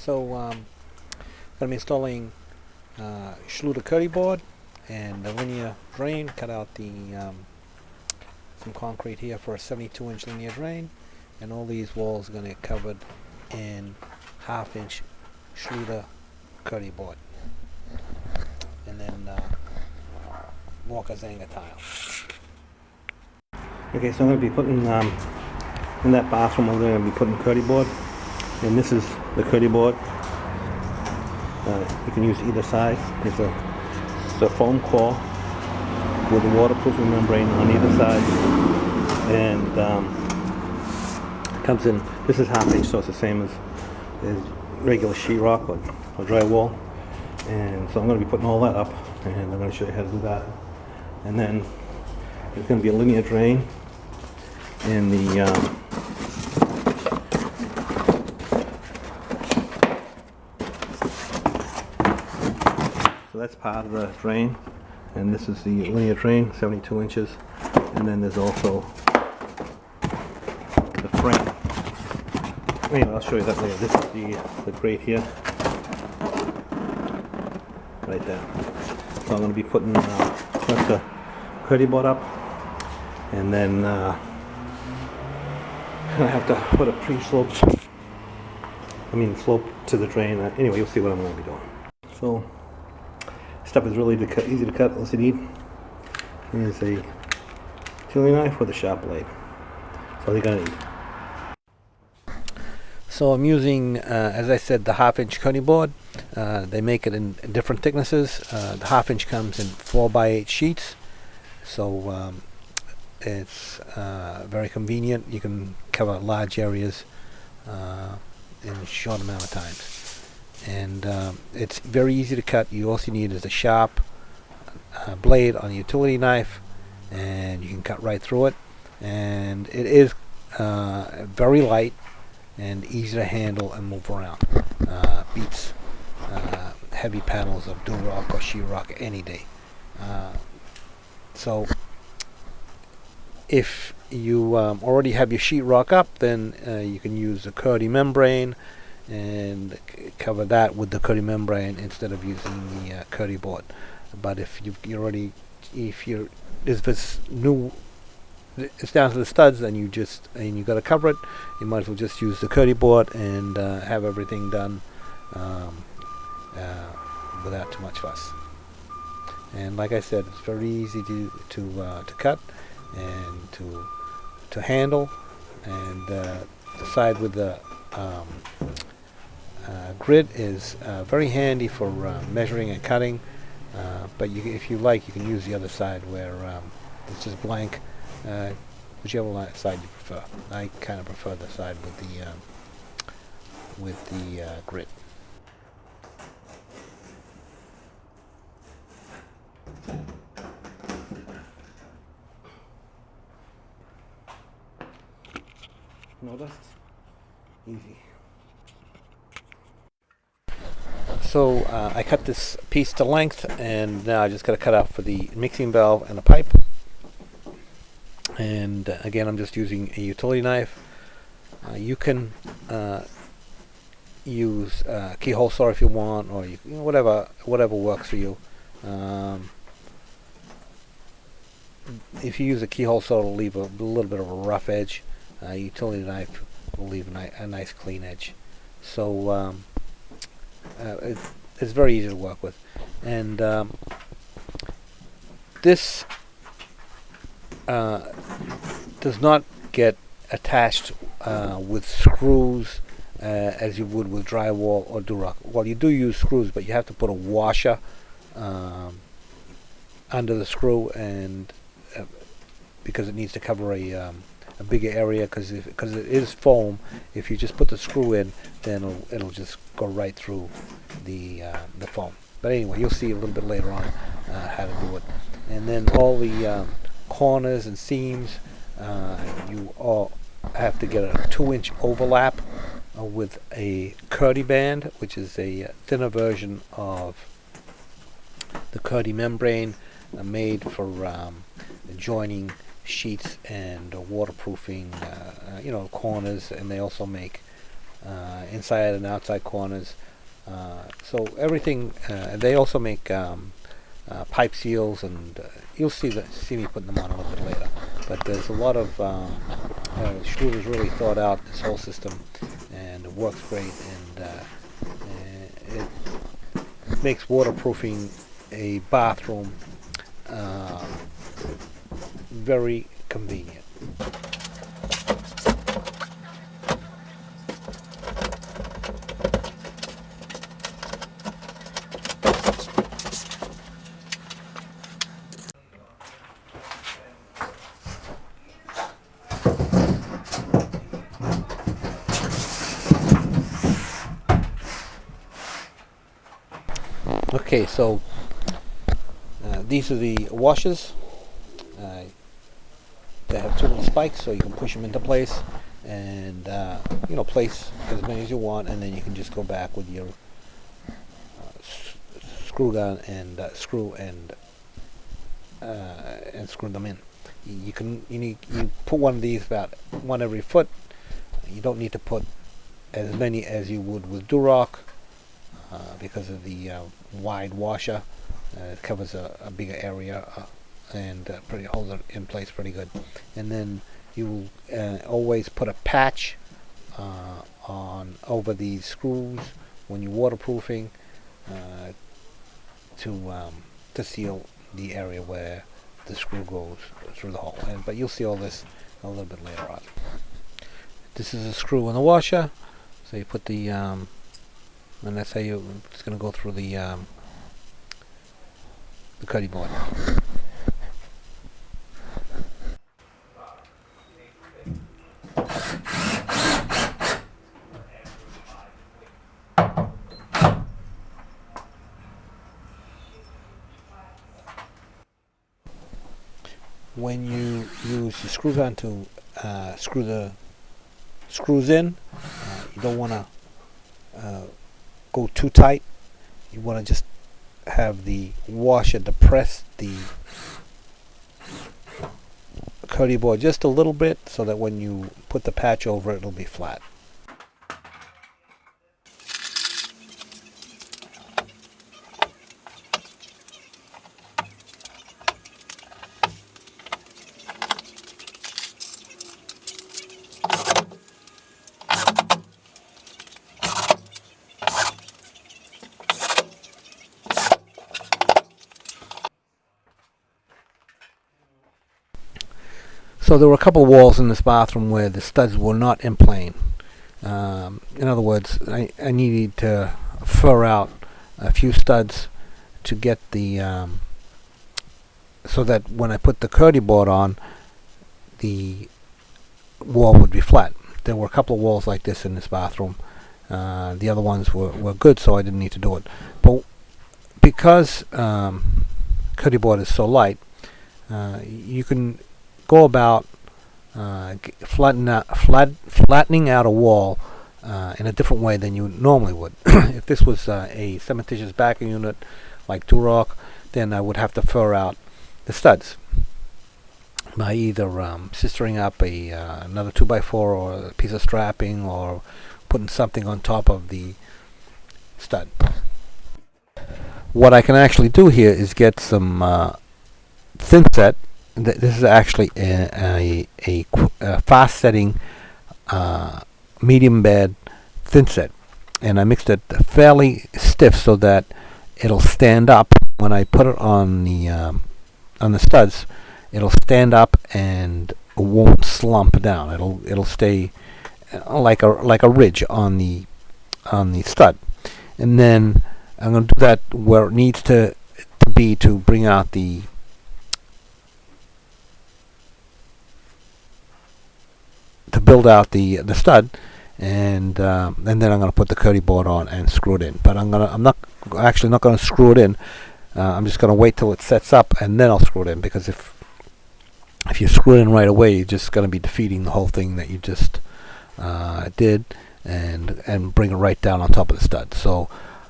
So going to be installing Schluter Kerdi-board and a linear drain. Cut out the some concrete here for a 72-inch linear drain, and all these walls are going to get covered in 1/2-inch Schluter Kerdi-board, and then Walker Zanger tile. Okay, so I'm going to be putting in that bathroom. I'm going to be putting Kerdi-board, and this is the Kerdi-board. You can use either side. It's a foam core with a waterproofing membrane on either side, and it comes in. This is 1/2-inch, so it's the same as regular sheetrock or drywall. And so I'm going to be putting all that up, and I'm going to show you how to do that. And then there's going to be a linear drain in the so that's part of the drain, and this is the linear drain, 72 inches. And then there's also the frame. Anyway, I'll show you that later. This is the grate here, right there. So I'm going to be putting the Kerdi-board up, and then I have to put a slope to the drain. Anyway, you'll see what I'm going to be doing. So stuff is really easy to cut. All you need is a utility knife with a sharp blade. That's all you're going to need. So I'm using, as I said, the 1/2-inch Kerdi-board. They make it in different thicknesses. The 1/2-inch comes in 4x8 sheets, so it's very convenient. You can cover large areas in a short amount of time. And it's very easy to cut. You also need is a sharp blade on a utility knife, and you can cut right through it. And it is very light and easy to handle and move around. Beats heavy panels of Durock or sheetrock any day. So if you already have your sheetrock up, then you can use the Kerdi Membrane and cover that with the Kerdi Membrane instead of using the Kerdi-board. But if it's new, it's down to the studs, and you got to cover it, you might as well just use the Kerdi-board and have everything done without too much fuss. And like I said, it's very easy to cut and to handle, and the side with the grid is very handy for measuring and cutting, but if you like, you can use the other side where it's just blank, whichever side you prefer. I kind of prefer the side with the grid. No dust. Easy. So I cut this piece to length, and now I just got to cut out for the mixing valve and the pipe. And again, I'm just using a utility knife. You can use a keyhole saw if you want, or whatever works for you. If you use a keyhole saw, it'll leave a little bit of a rough edge. A utility knife will leave a nice clean edge. So it's very easy to work with. And this does not get attached with screws as you would with drywall or Durock. Well, you do use screws, but you have to put a washer under the screw, and because it needs to cover a bigger area, because it is foam. If you just put the screw in, then it'll just go right through the foam. But anyway, you'll see a little bit later on how to do it. And then all the corners and seams, you all have to get a 2-inch overlap with a Kerdi-band, which is a thinner version of the Kerdi Membrane, made for joining sheets and waterproofing, corners. And they also make inside and outside corners. So everything. They also make pipe seals, and you'll see me putting them on a little bit later. But there's a lot of Schluter's really thought out this whole system, and it works great, and it makes waterproofing a bathroom very convenient. Okay, so these are the washers. They have two little spikes, so you can push them into place, and place as many as you want, and then you can just go back with your screw gun and screw and screw them in. You put one of these about one every foot. You don't need to put as many as you would with Duroc because of the wide washer. It covers a bigger area and holds it in place pretty good. And then you always put a patch on over these screws when you're waterproofing to seal the area where the screw goes through the hole. But you'll see all this a little bit later on. This is a screw in the washer, so you put the and that's how it's going to go through the Kerdi-board. When you use the screw gun to screw the screws in, you don't want to go too tight. You want to just have the washer depress the Kerdi-board just a little bit, so that when you put the patch over it, it'll be flat. So there were a couple of walls in this bathroom where the studs were not in plane. In other words, I needed to fur out a few studs to get the so that when I put the Kerdi-board on, the wall would be flat. There were a couple of walls like this in this bathroom. The other ones were good, so I didn't need to do it. But because Kerdi-board is so light, you can go about flattening out a wall in a different way than you normally would. If this was a cementitious backing unit like Duroc, then I would have to fur out the studs by either sistering up another 2x4 or a piece of strapping, or putting something on top of the stud. What I can actually do here is get some thin set. This is actually a fast setting medium bed thin set, and I mixed it fairly stiff so that it'll stand up when I put it on the studs. It'll stand up and won't slump down. It'll stay like a ridge on the stud, and then I'm going to do that where it needs to be to bring out to build out the stud, and then I'm going to put the Kerdi-board on and screw it in. But I'm not going to screw it in. I'm just going to wait till it sets up, and then I'll screw it in, because if you screw it in right away, you're just going to be defeating the whole thing that you just did, and bring it right down on top of the stud. So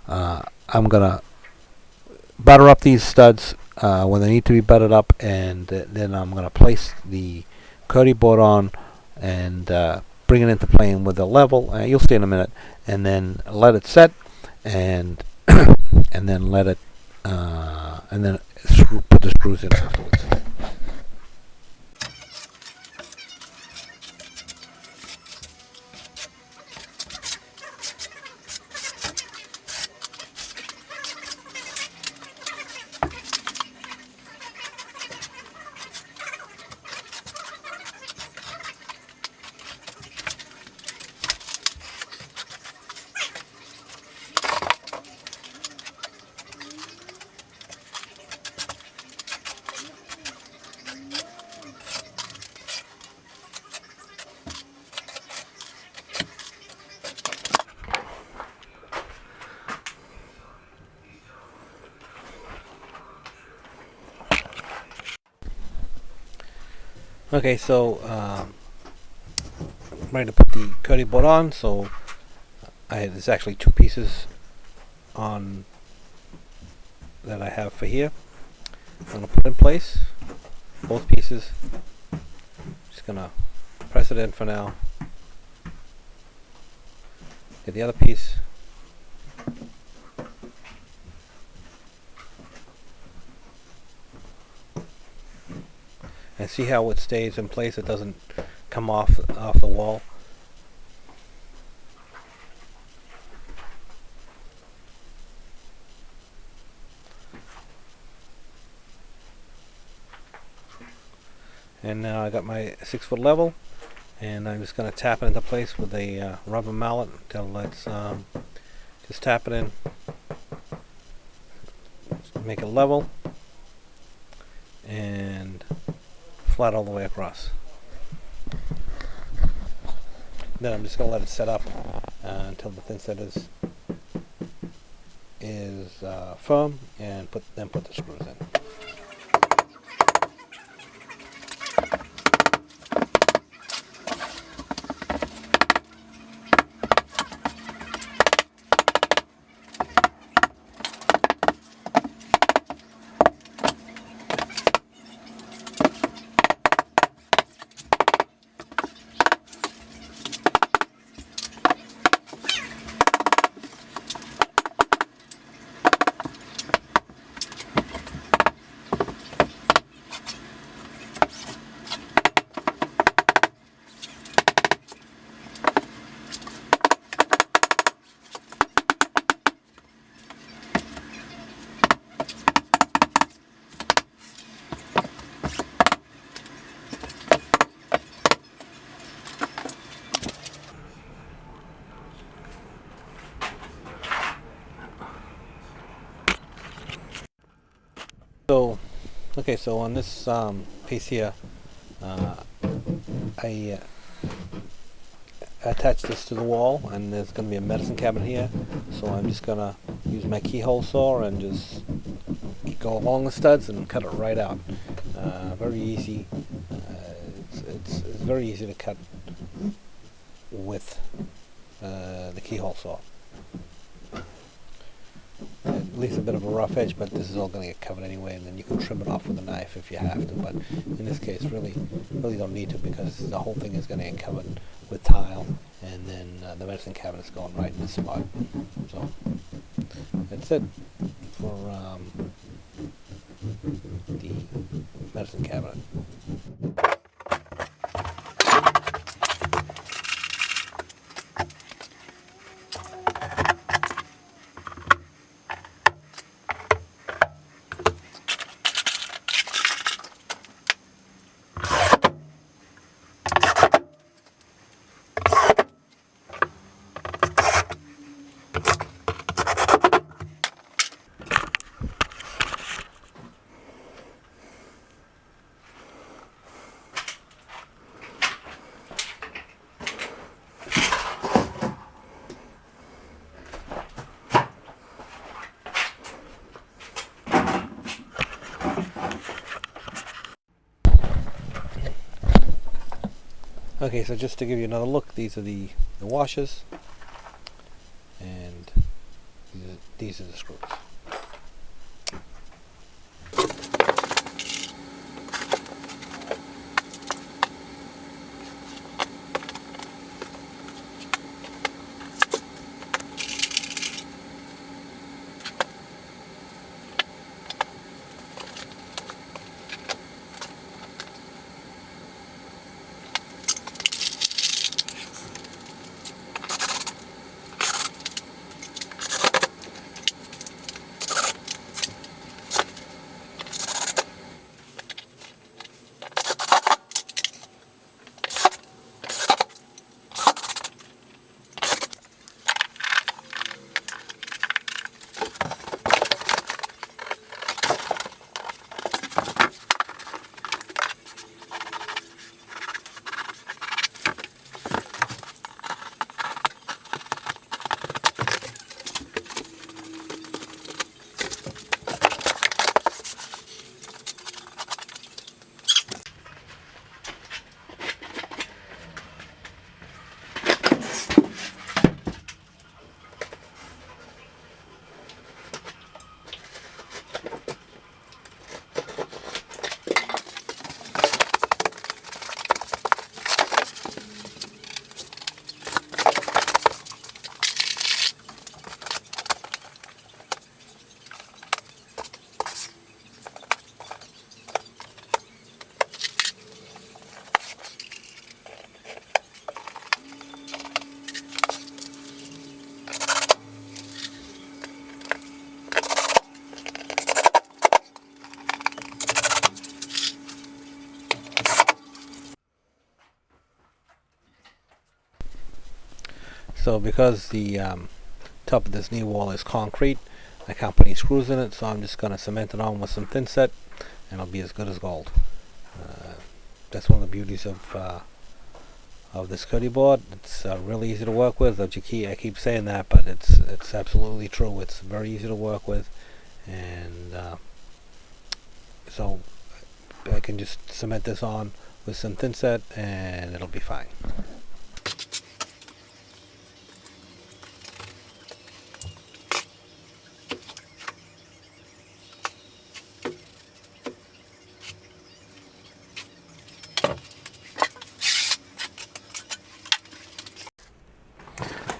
I'm going to butter up these studs when they need to be buttered up, and then I'm going to place the Kerdi-board on and bring it into playing with the level. You'll see in a minute, and then let it set, and and then let it, and then put the screws in afterwards. Okay, so I'm ready to put the Kerdi-board on. So there's actually two pieces on that I have for here. I'm going to put in place both pieces. Just going to press it in for now. Get the other piece. And see how it stays in place. It doesn't come off the wall. And now I got my 6-foot level, and I'm just going to tap it into place with a rubber mallet until it's just tap it in, make it level and flat all the way across. Then I'm just going to let it set up until the thin set is firm, and then put the screws in. So on this piece here, I attach this to the wall, and there's going to be a medicine cabinet here. So I'm just going to use my keyhole saw and just go along the studs and cut it right out. Very easy. It's very easy to cut with the keyhole saw. It leaves a bit of a rough edge, but this is all going to get covered anyway, and then you can trim it off with a knife if you have to. But in this case, really don't need to, because the whole thing is going to get covered with tile, and then the medicine cabinet is going right in the spot. So that's it for the medicine cabinet. Okay, so just to give you another look, these are the washers, and these are the screws. So because the top of this knee wall is concrete, I can't put any screws in it, so I'm just going to cement it on with some thin set, and it'll be as good as gold. That's one of the beauties of this Kerdi-board. It's really easy to work with. I keep saying that, but it's absolutely true. It's very easy to work with, and so I can just cement this on with some thin set, and it'll be fine.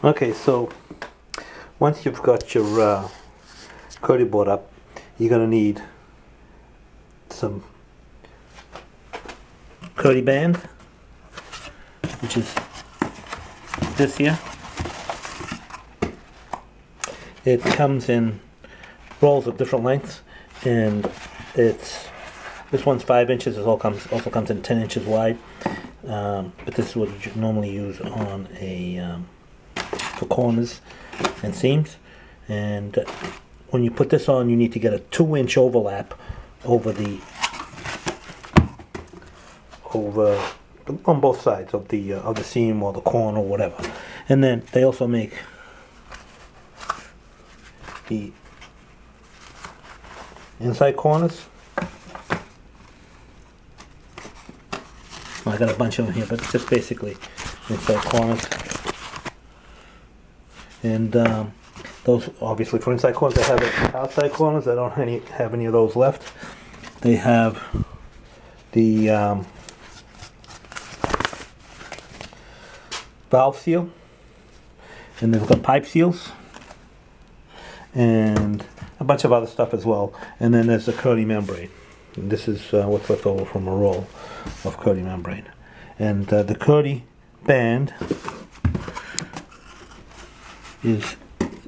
Okay, so once you've got your Kerdi-board up, you're going to need some Kerdi-band, which is this here. It comes in rolls of different lengths, and this one's 5 inches. It also comes in 10 inches wide, but this is what you normally use on for corners and seams. And when you put this on, you need to get a 2-inch overlap over on both sides of the seam or the corner or whatever. And then they also make the inside corners. I got a bunch of them here, but it's just basically inside corners. And those, obviously, for inside corners. They have outside corners. I don't have any of those left. They have the valve seal, and they've got pipe seals, and a bunch of other stuff as well. And then there's the Kerdi membrane. And this is what's left over from a roll of Kerdi membrane. And the Kerdi-band is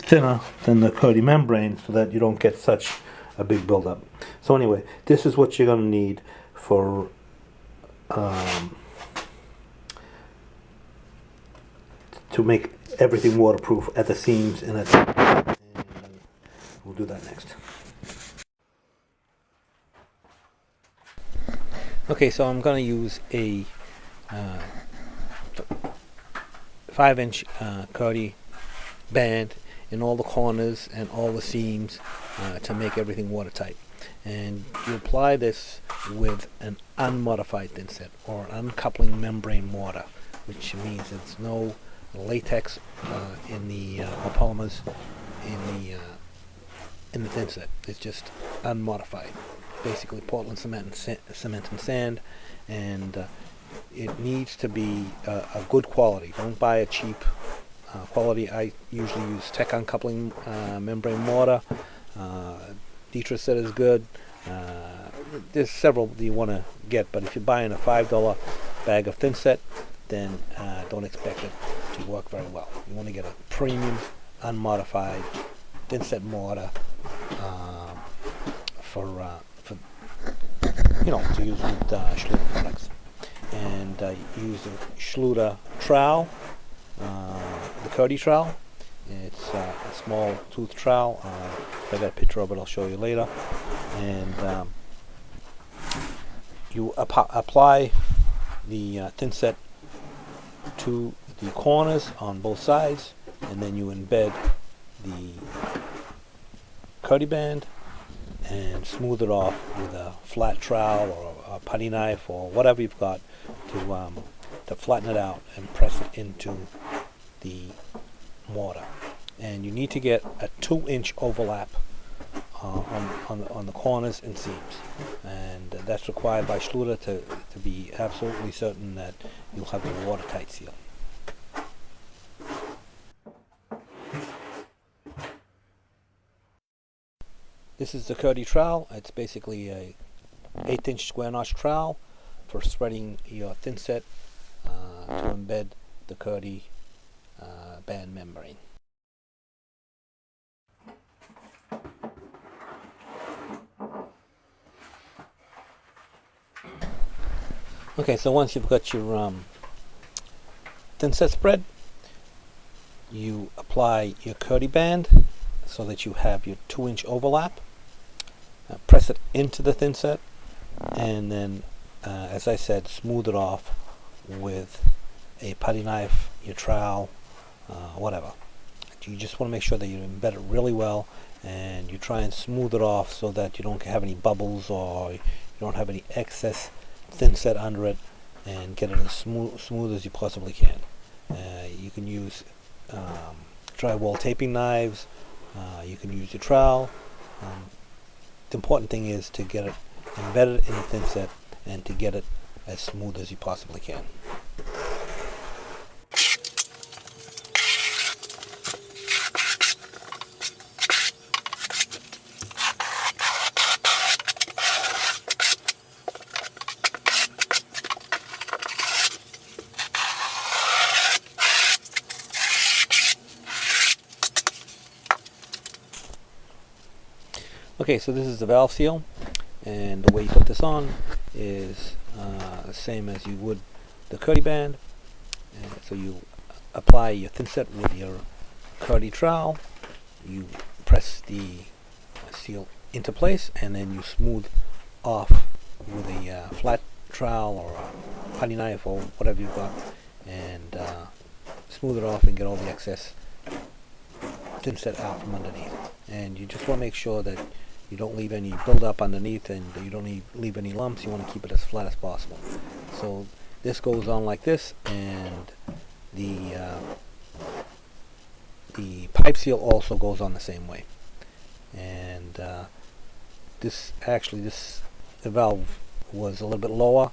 thinner than the Kerdi membrane, so that you don't get such a big buildup. So anyway, this is what you're going to need for to make everything waterproof at the seams and at the, and we'll do that next. Okay, so I'm going to use a 5-inch Kerdi-band in all the corners and all the seams to make everything watertight. And you apply this with an unmodified thin set or an uncoupling membrane mortar, which means there's no latex in the or polymers in the thin set. It's just unmodified, basically Portland cement and sand, and it needs to be a good quality. Don't buy a cheap quality. I usually use Tech uncoupling membrane mortar. Ditra set is good. There's several that you want to get, but if you're buying a $5 bag of thin set, then don't expect it to work very well. You want to get a premium, unmodified thin set mortar for to use with Schluter products. And use the Schluter trowel, the Kerdi trowel. It's a small tooth trowel. I got a picture of it, I'll show you later. And you apply the thin set to the corners on both sides, and then you embed the Kerdi-band and smooth it off with a flat trowel or a putty knife or whatever you've got to flatten it out and press it into the mortar. And you need to get a 2-inch overlap on the corners and seams, and that's required by Schluter to be absolutely certain that you'll have a watertight seal. This is the Kerdi trowel. It's basically a 1/8-inch square notch trowel for spreading your thin set to embed the Kerdi band membrane. Okay, so once you've got your thin set spread, you apply your Kerdi-band so that you have your 2-inch overlap. Press it into the thin set, and then, as I said, smooth it off with a putty knife, your trowel, whatever. You just want to make sure that you embed it really well, and you try and smooth it off so that you don't have any bubbles or you don't have any excess thin set under it, and get it as smooth as you possibly can. You can use drywall taping knives, you can use your trowel. The important thing is to get it embedded in the thin set and to get it as smooth as you possibly can. Okay, so this is the valve seal, and the way you put this on is the same as you would the Kerdi-band. So you apply your thin set with your Kerdi trowel, you press the seal into place, and then you smooth off with a flat trowel or a putty knife or whatever you've got, and smooth it off and get all the excess thin set out from underneath. And you just want to make sure that you don't leave any buildup underneath, and you don't leave any lumps. You want to keep it as flat as possible. So this goes on like this, and the pipe seal also goes on the same way. And the valve was a little bit lower,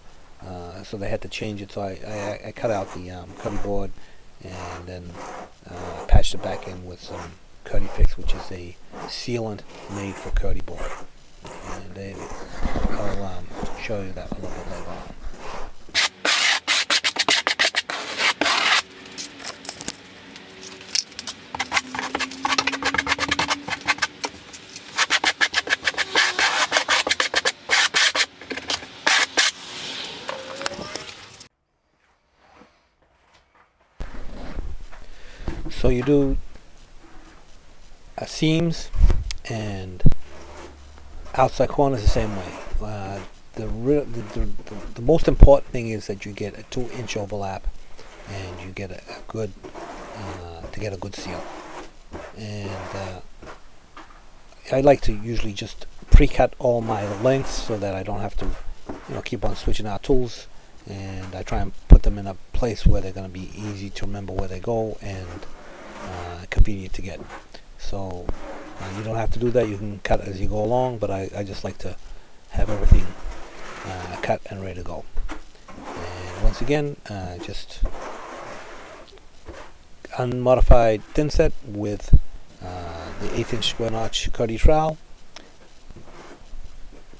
so they had to change it. So I cut out the Kerdi-board and then patched it back in with some Kerdi Fix, which is a sealant made for Kerdi-board. And I'll show you that a little bit later on. So you do seams and outside corners the same way. The most important thing is that you get a 2-inch overlap, and you get a good to get a good seal. And I like to usually just pre-cut all my lengths so that I don't have to keep on switching out tools, and I try and put them in a place where they're going to be easy to remember where they go and convenient to get. So you don't have to do that. You can cut as you go along, but I just like to have everything cut and ready to go. And once again, just unmodified thin set with the 1/8" square notch Kerdi trowel.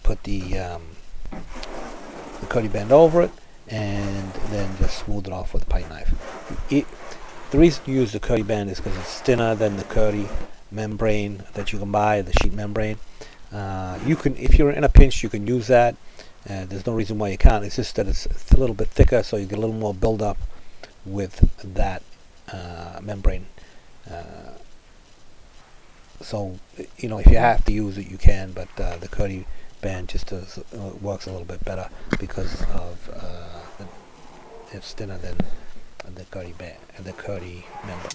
Put the Kerdi-band over it, and then just smooth it off with a putty knife. The reason you use the Kerdi-band is because it's thinner than the Kerdi membrane that you can buy, the sheet membrane. You can, if you're in a pinch, you can use that. There's no reason why you can't. It's just that it's a little bit thicker, so you get a little more build-up with that membrane. So if you have to use it, you can, but the Kerdi-band just works a little bit better because of it's thinner than the Kerdi-band and the Kerdi membrane.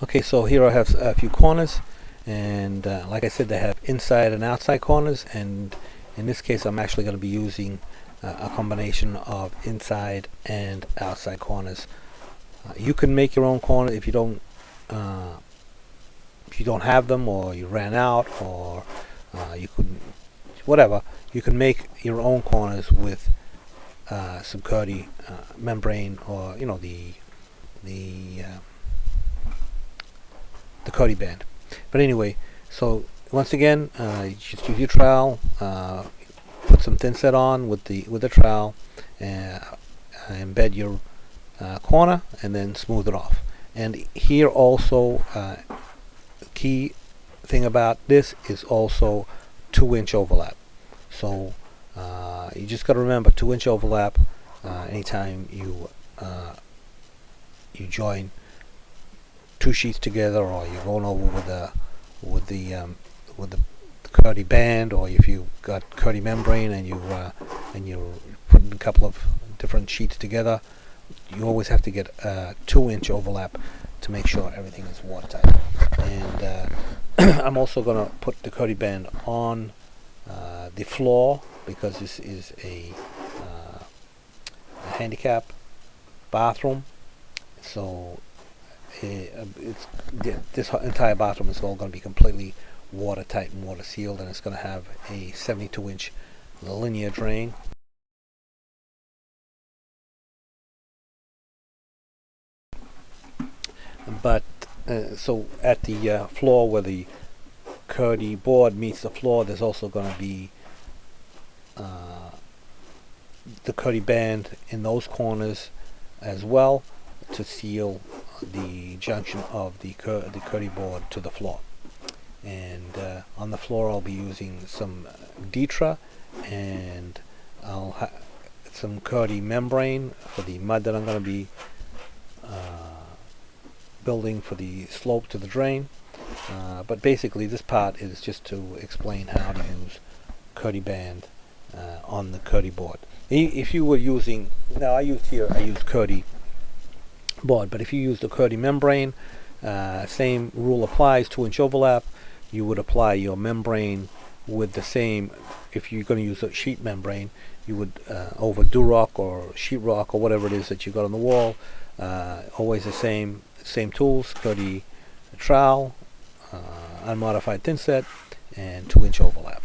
Okay, so here I have a few corners, and like I said, they have inside and outside corners, and in this case I'm actually going to be using a combination of inside and outside corners. You can make your own corner if you don't have them, or you ran out, or you couldn't, whatever. You can make your own corners with some Kerdi membrane, or the Kerdi-band. But anyway, so once again, you just use your trowel, put some thin set on with the trowel, and embed your corner, and then smooth it off. And here also, the key thing about this is also 2-inch overlap. So you just got to remember 2-inch overlap anytime you join two sheets together, or you're going over with the Kerdi-band, or if you got Kerdi membrane and you're putting a couple of different sheets together, you always have to get a 2-inch overlap to make sure everything is watertight. And I'm also going to put the Kerdi-band on the floor, because this is a handicap bathroom. So this entire bathroom is all going to be completely watertight and water sealed, and it's going to have a 72-inch linear drain. But so at the floor where the Kerdi-board meets the floor, there's also going to be the Kerdi-band in those corners as well, to seal the junction of the Kerdi-board to the floor. And on the floor I'll be using some Ditra, and I'll have some Kerdi membrane for the mud that I'm going to be building for the slope to the drain. But basically this part is just to explain how to use Kerdi-band on the Kerdi-board. If you were using, now I used Kerdi-board, but if you use the Kerdi membrane, same rule applies, 2-inch overlap. You would apply your membrane with the same, if you're going to use a sheet membrane, you would over Durock or sheetrock or whatever it is that you got on the wall, always the same tools, Kerdi trowel, unmodified thin set, and 2-inch overlap.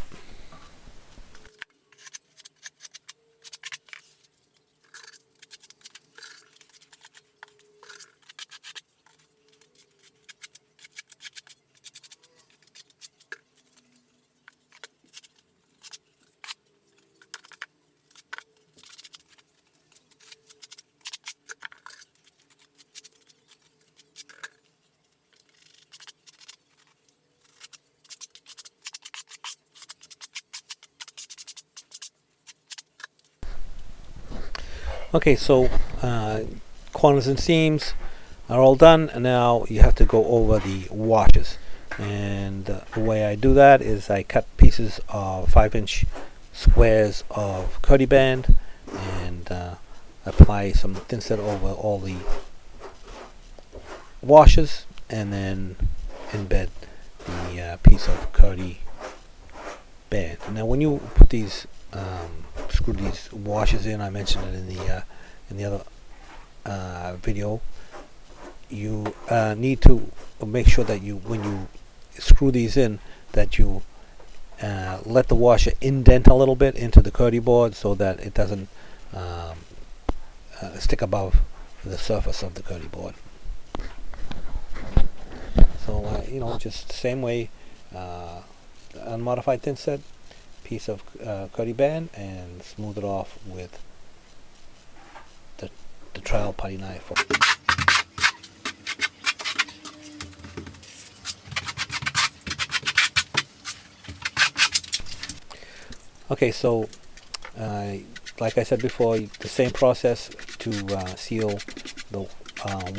Okay, so corners and seams are all done, and now you have to go over the washes. And the way I do that is I cut pieces of 5-inch squares of Kerdi-band, and apply some thin set over all the washes, and then embed the piece of Kerdi-band. Now when you put these screw these washers in, I mentioned it in the other video, you need to make sure that when you screw these in, that you let the washer indent a little bit into the Kerdi-board, so that it doesn't stick above the surface of the Kerdi-board. So just the same way, unmodified thin set, piece of Kerdi-band, and smooth it off with the trowel putty knife. Okay, so like I said before, the same process to seal the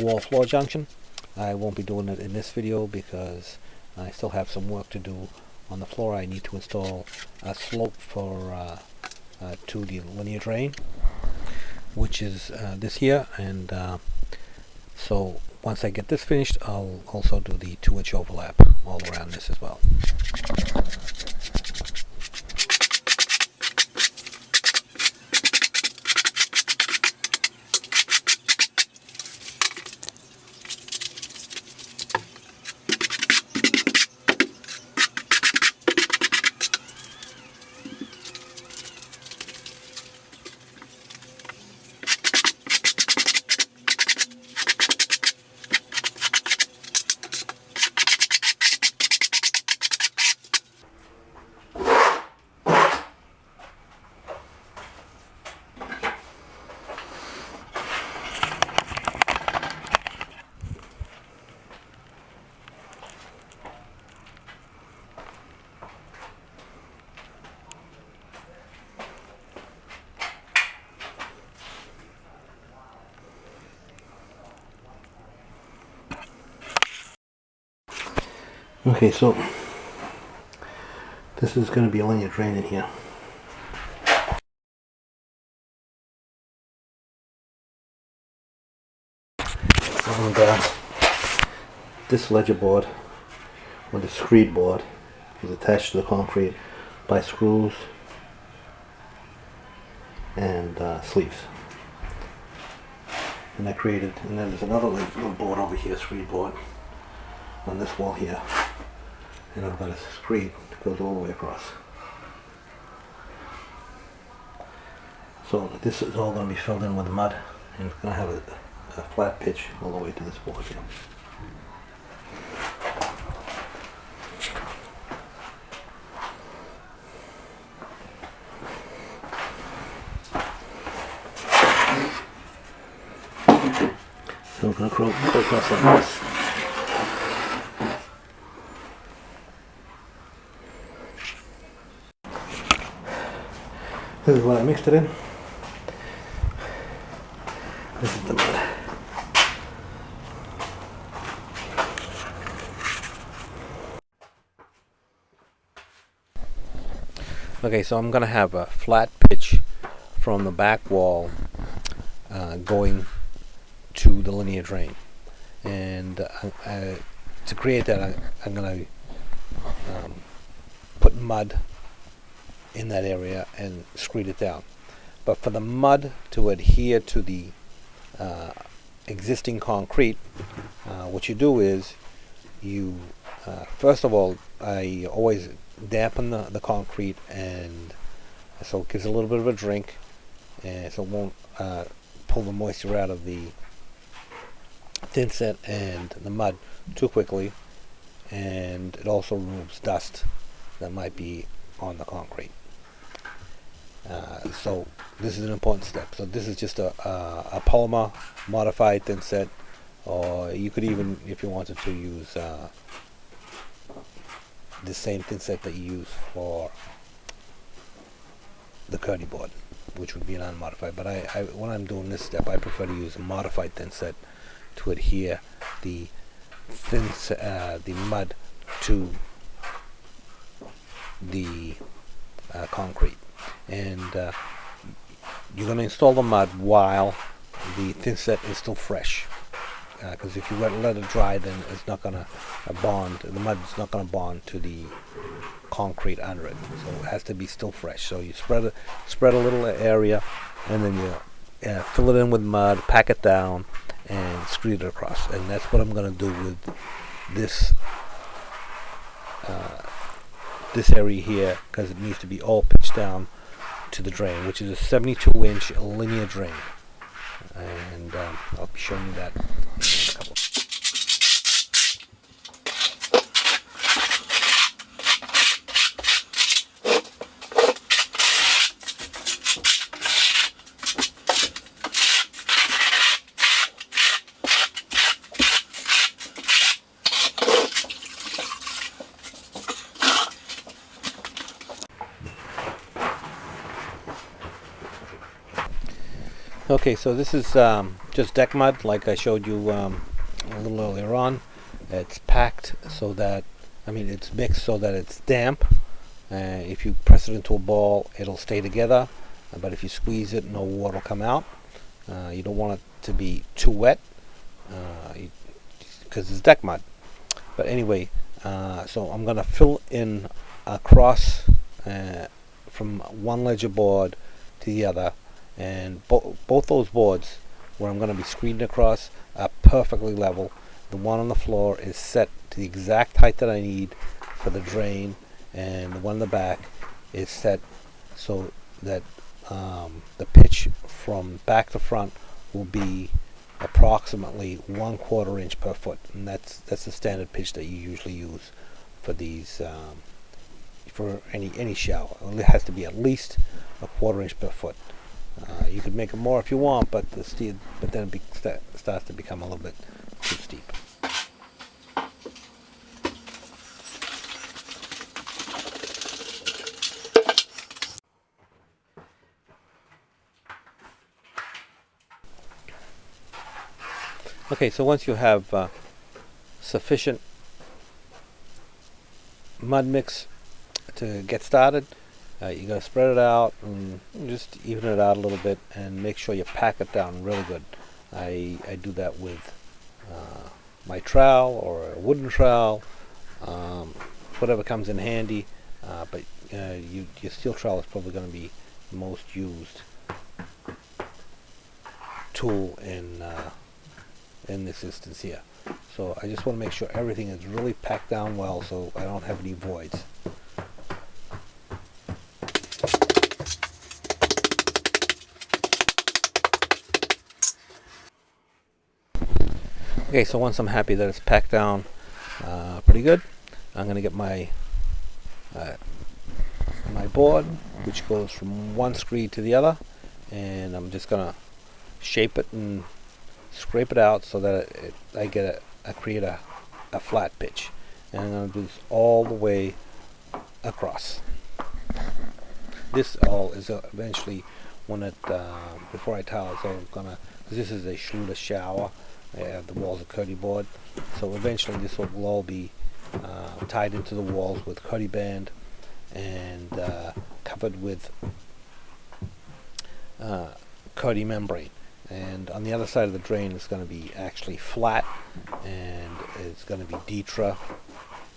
wall floor junction. I won't be doing it in this video because I still have some work to do on the floor. I need to install a slope for to the linear drain, which is this here. And so once I get this finished, I'll also do the 2-inch overlap all around this as well. Okay, so this is going to be a linear drain in here. And this ledger board, or the screed board, is attached to the concrete by screws and sleeves. And I created, and then there's another little board over here, screed board, on this wall here. And I've got a screed that goes all the way across. So this is all going to be filled in with mud, and it's going to have a flat pitch all the way to this board here. So we're going to go across like this. This is what I mixed it in. This is the mud. Okay, so I'm going to have a flat pitch from the back wall going to the linear drain. And to create that, I'm going to put mud in that area and screed it down. But for the mud to adhere to the existing concrete, what you do is you first of all, I always dampen the concrete, and so it gives a little bit of a drink, and so it won't pull the moisture out of the thin set and the mud too quickly, and it also removes dust that might be on the concrete. So this is an important step. So this is just a polymer modified thin set, or you could even, if you wanted to, use the same thin set that you use for the Kerdi-board, which would be an unmodified. But when I'm doing this step, I prefer to use a modified thin set to adhere the the mud to the concrete. And you're going to install the mud while the thin set is still fresh, because if you let it dry, then it's not going to bond. The mud is not going to bond to the concrete under it, so it has to be still fresh. So you spread a little area, and then you fill it in with mud, pack it down, and screed it across. And that's what I'm going to do with this this area here, because it needs to be all pitched down to the drain, which is a 72-inch linear drain. And I'll be showing you that in a couple. Okay, so this is just deck mud, like I showed you a little earlier on. It's packed so that, it's mixed so that it's damp. If you press it into a ball, it'll stay together, but if you squeeze it, no water will come out. You don't want it to be too wet. because it's deck mud. But anyway, so I'm going to fill in across from one ledge of board to the other, and both those boards where I'm going to be screening across are perfectly level. The one on the floor is set to the exact height that I need for the drain, and the one in the back is set so that the pitch from back to front will be approximately 1/4 inch per foot, and that's the standard pitch that you usually use for these for any shower. It has to be at least 1/4 inch per foot. You could make it more if you want, but then it starts to become a little bit too steep. Okay, so once you have sufficient mud mix to get started, you gotta spread it out and just even it out a little bit, and make sure you pack it down really good. I do that with my trowel or a wooden trowel, whatever comes in handy. But your steel trowel is probably going to be the most used tool in this instance here. So I just want to make sure everything is really packed down well, so I don't have any voids. Okay, so once I'm happy that it's packed down pretty good, I'm going to get my my board, which goes from one screed to the other, and I'm just going to shape it and scrape it out so that I create a flat pitch, and I'm going to do this all the way across. This all is eventually, when it before I tile, it's all gonna, because this is a Schluter shower. I have the walls of Kerdi-board, so eventually this will all be tied into the walls with Kerdi-band and covered with Kerdi membrane. And on the other side of the drain, it's going to be actually flat, and it's going to be Ditra,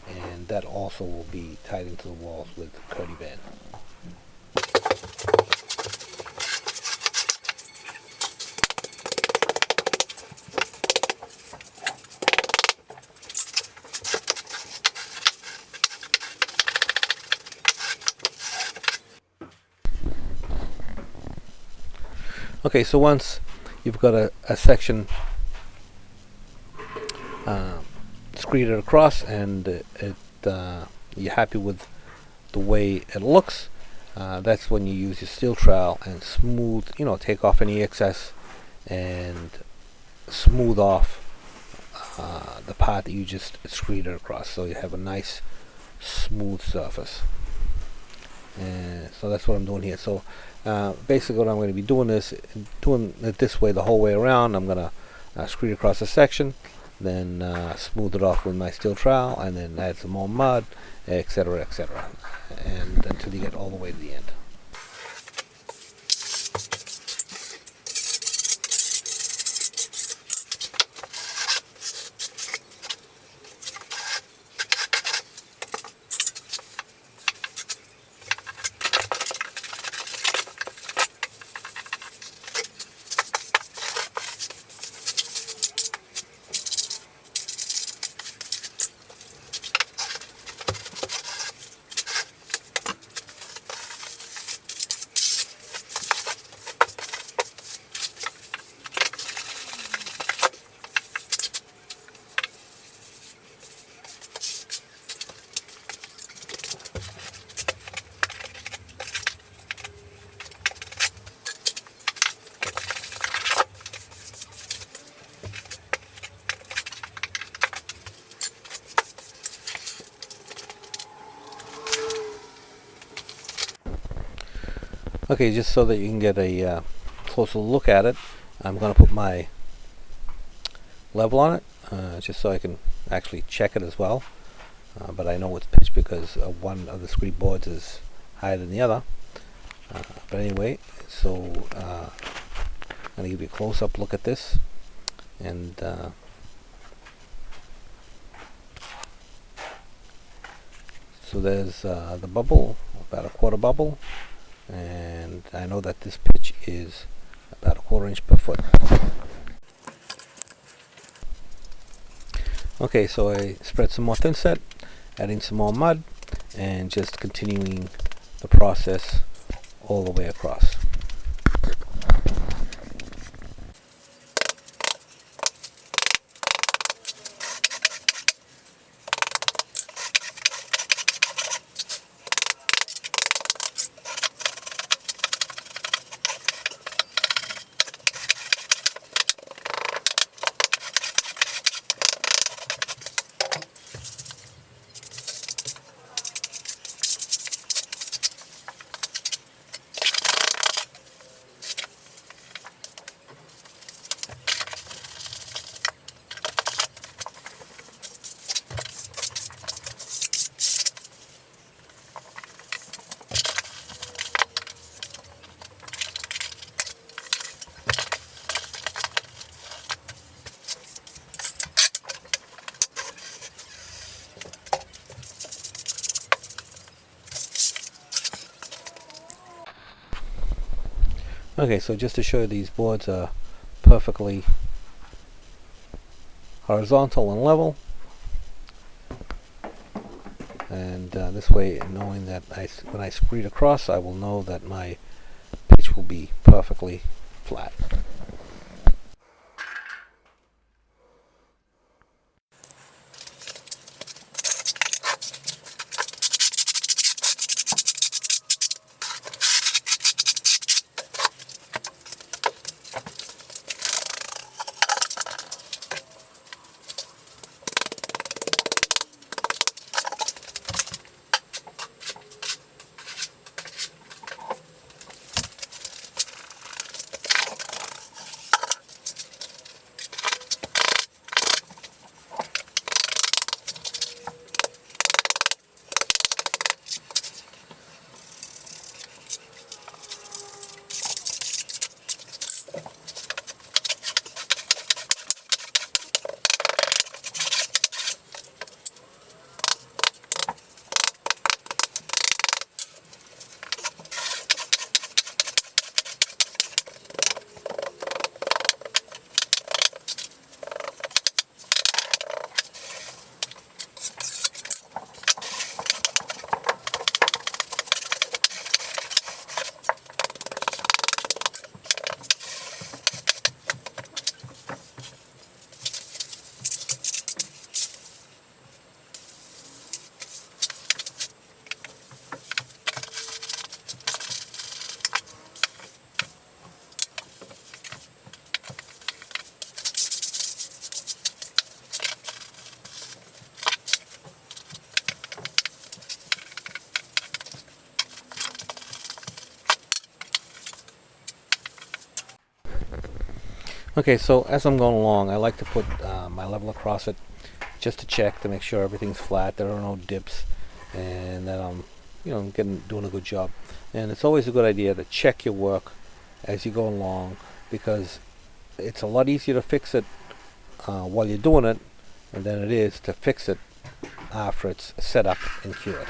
and that also will be tied into the walls with Kerdi-band. Okay, so once you've got a section screeded across, and you're happy with the way it looks, that's when you use your steel trowel and smooth, take off any excess and smooth off the part that you just screeded across, so you have a nice smooth surface. And so that's what I'm doing here. So basically what I'm going to be doing it this way the whole way around. I'm going to screed across a section, then smooth it off with my steel trowel, and then add some more mud, etc., and until you get all the way to the end. Okay, just so that you can get a closer look at it, I'm going to put my level on it, just so I can actually check it as well. But I know it's pitched because one of the screed boards is higher than the other. But anyway, so I'm going to give you a close-up look at this, and So there's the bubble, about a quarter bubble, and I know that this pitch is about a 1/4 inch per foot. Okay, so I spread some more thinset, adding some more mud, and just continuing the process all the way across. Okay, so just to show you, these boards are perfectly horizontal and level, and this way, knowing that when I screed across, I will know that my pitch will be perfectly flat. Okay, so as I'm going along, I like to put my level across it just to check to make sure everything's flat, there are no dips, and that I'm, doing a good job. And it's always a good idea to check your work as you go along, because it's a lot easier to fix it while you're doing it than it is to fix it after it's set up and cured.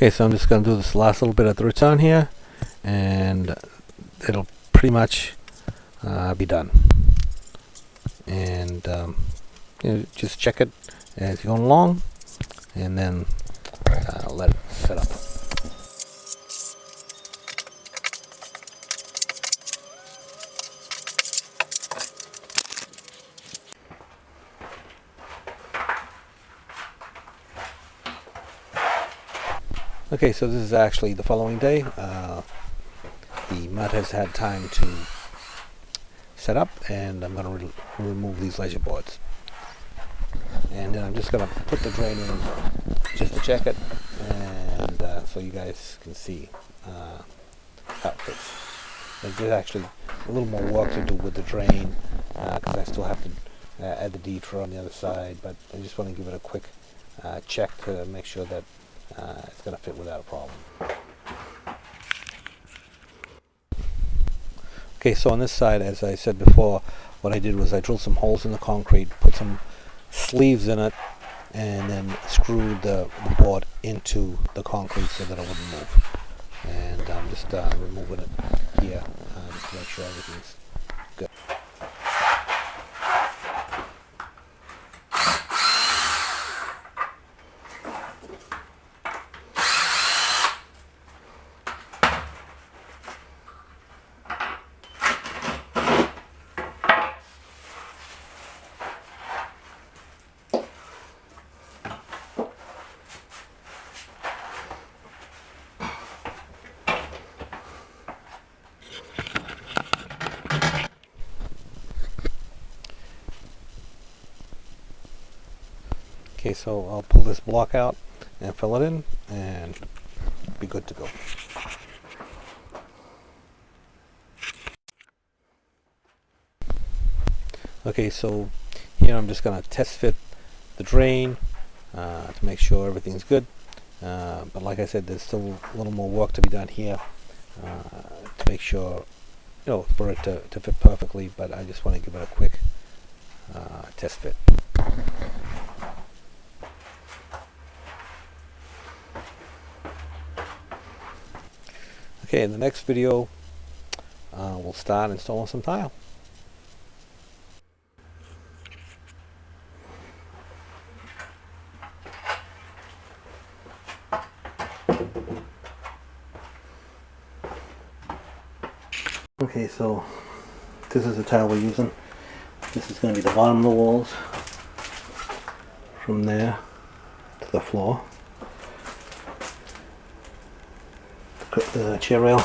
Okay, so I'm just going to do this last little bit of the return here, and it'll pretty much be done. And just check it as you're going along, and then let it set up. Okay, so this is actually the following day. The mud has had time to set up, and I'm going to remove these leisure boards. And then I'm just going to put the drain in just to check it, and so you guys can see how it fits. There's actually a little more work to do with the drain, because I still have to add the Ditra on the other side, but I just want to give it a quick check to make sure that it's going to fit without a problem. Okay, so on this side, as I said before, what I did was I drilled some holes in the concrete, put some sleeves in it, and then screwed the board into the concrete so that it wouldn't move. And I'm just removing it here just to make sure everything's good. Okay, so I'll pull this block out and fill it in, and be good to go. Okay, so here I'm just going to test fit the drain to make sure everything's good. But like I said, there's still a little more work to be done here to make sure, for it to fit perfectly. But I just want to give it a quick test fit. Okay, in the next video, we'll start installing some tile. Okay, so this is the tile we're using. This is going to be the bottom of the walls, from there to the floor. The chair rail.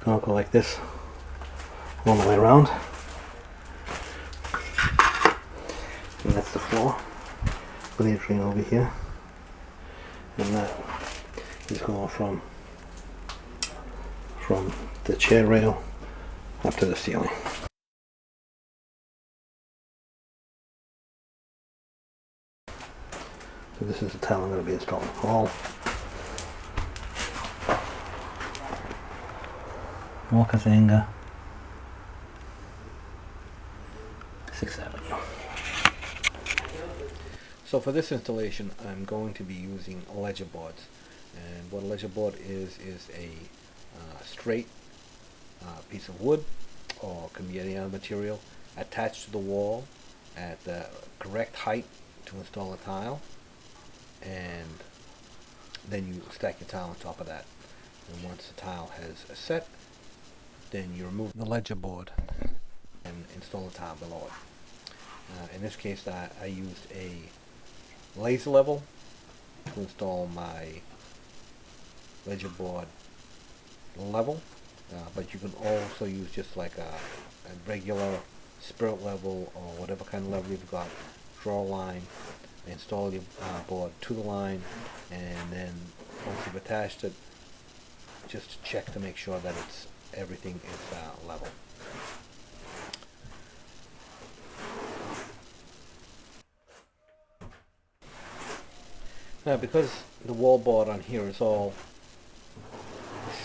And I'll go like this all the way around. And that's the floor with the drain over here. And that is going from the chair rail up to the ceiling. So this is the tile I'm going to be installing. All Walker Zanger, 6th Avenue. So for this installation, I'm going to be using ledger boards. And what a ledger board is a straight piece of wood, or can be any other material, attached to the wall at the correct height to install a tile. And then you stack your tile on top of that. And once the tile has set, then you remove the ledger board and install the tile below it. In this case, I used a laser level to install my ledger board level, but you can also use just like a regular spirit level, or whatever kind of level you've got. Draw a line, install your board to the line, and then once you've attached it, just check to make sure that everything is level. Now, because the wall board on here is all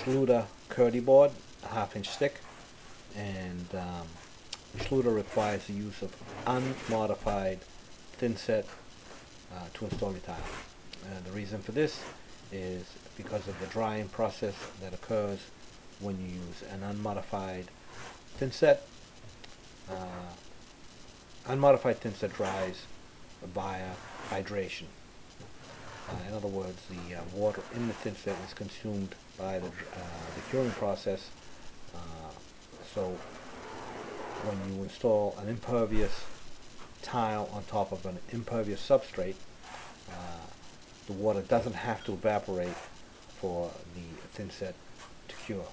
Schluter Kerdi-board, a 1/2 inch thick, and Schluter requires the use of unmodified thin set to install your tile. And the reason for this is because of the drying process that occurs when you use an unmodified thin set. Unmodified thin set dries via hydration. In other words, the water in the thin set is consumed by the curing process. So when you install an impervious tile on top of an impervious substrate, the water doesn't have to evaporate for the thin set to cure.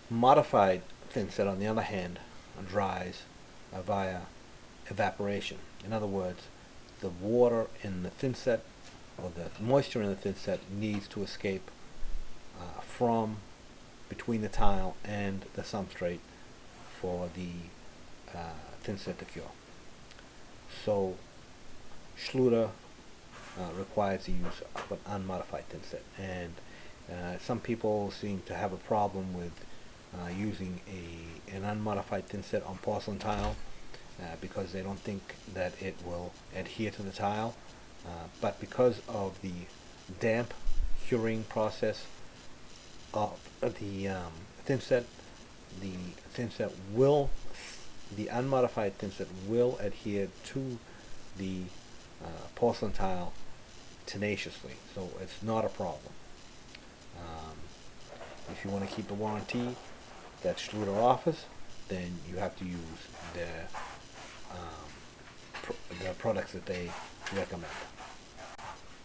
Modified thin set, on the other hand, dries via evaporation. In other words, the water in the thin set, or the moisture in the thin set, needs to escape from between the tile and the substrate for the thin set to cure. So Schluter requires the use of an unmodified thin set, and some people seem to have a problem with using an unmodified thin set on porcelain tile because they don't think that it will adhere to the tile, but because of the damp curing process of the the unmodified thin set will adhere to the porcelain tile tenaciously, so it's not a problem. If you want to keep the warranty that Schluter offers, then you have to use the products that they recommend.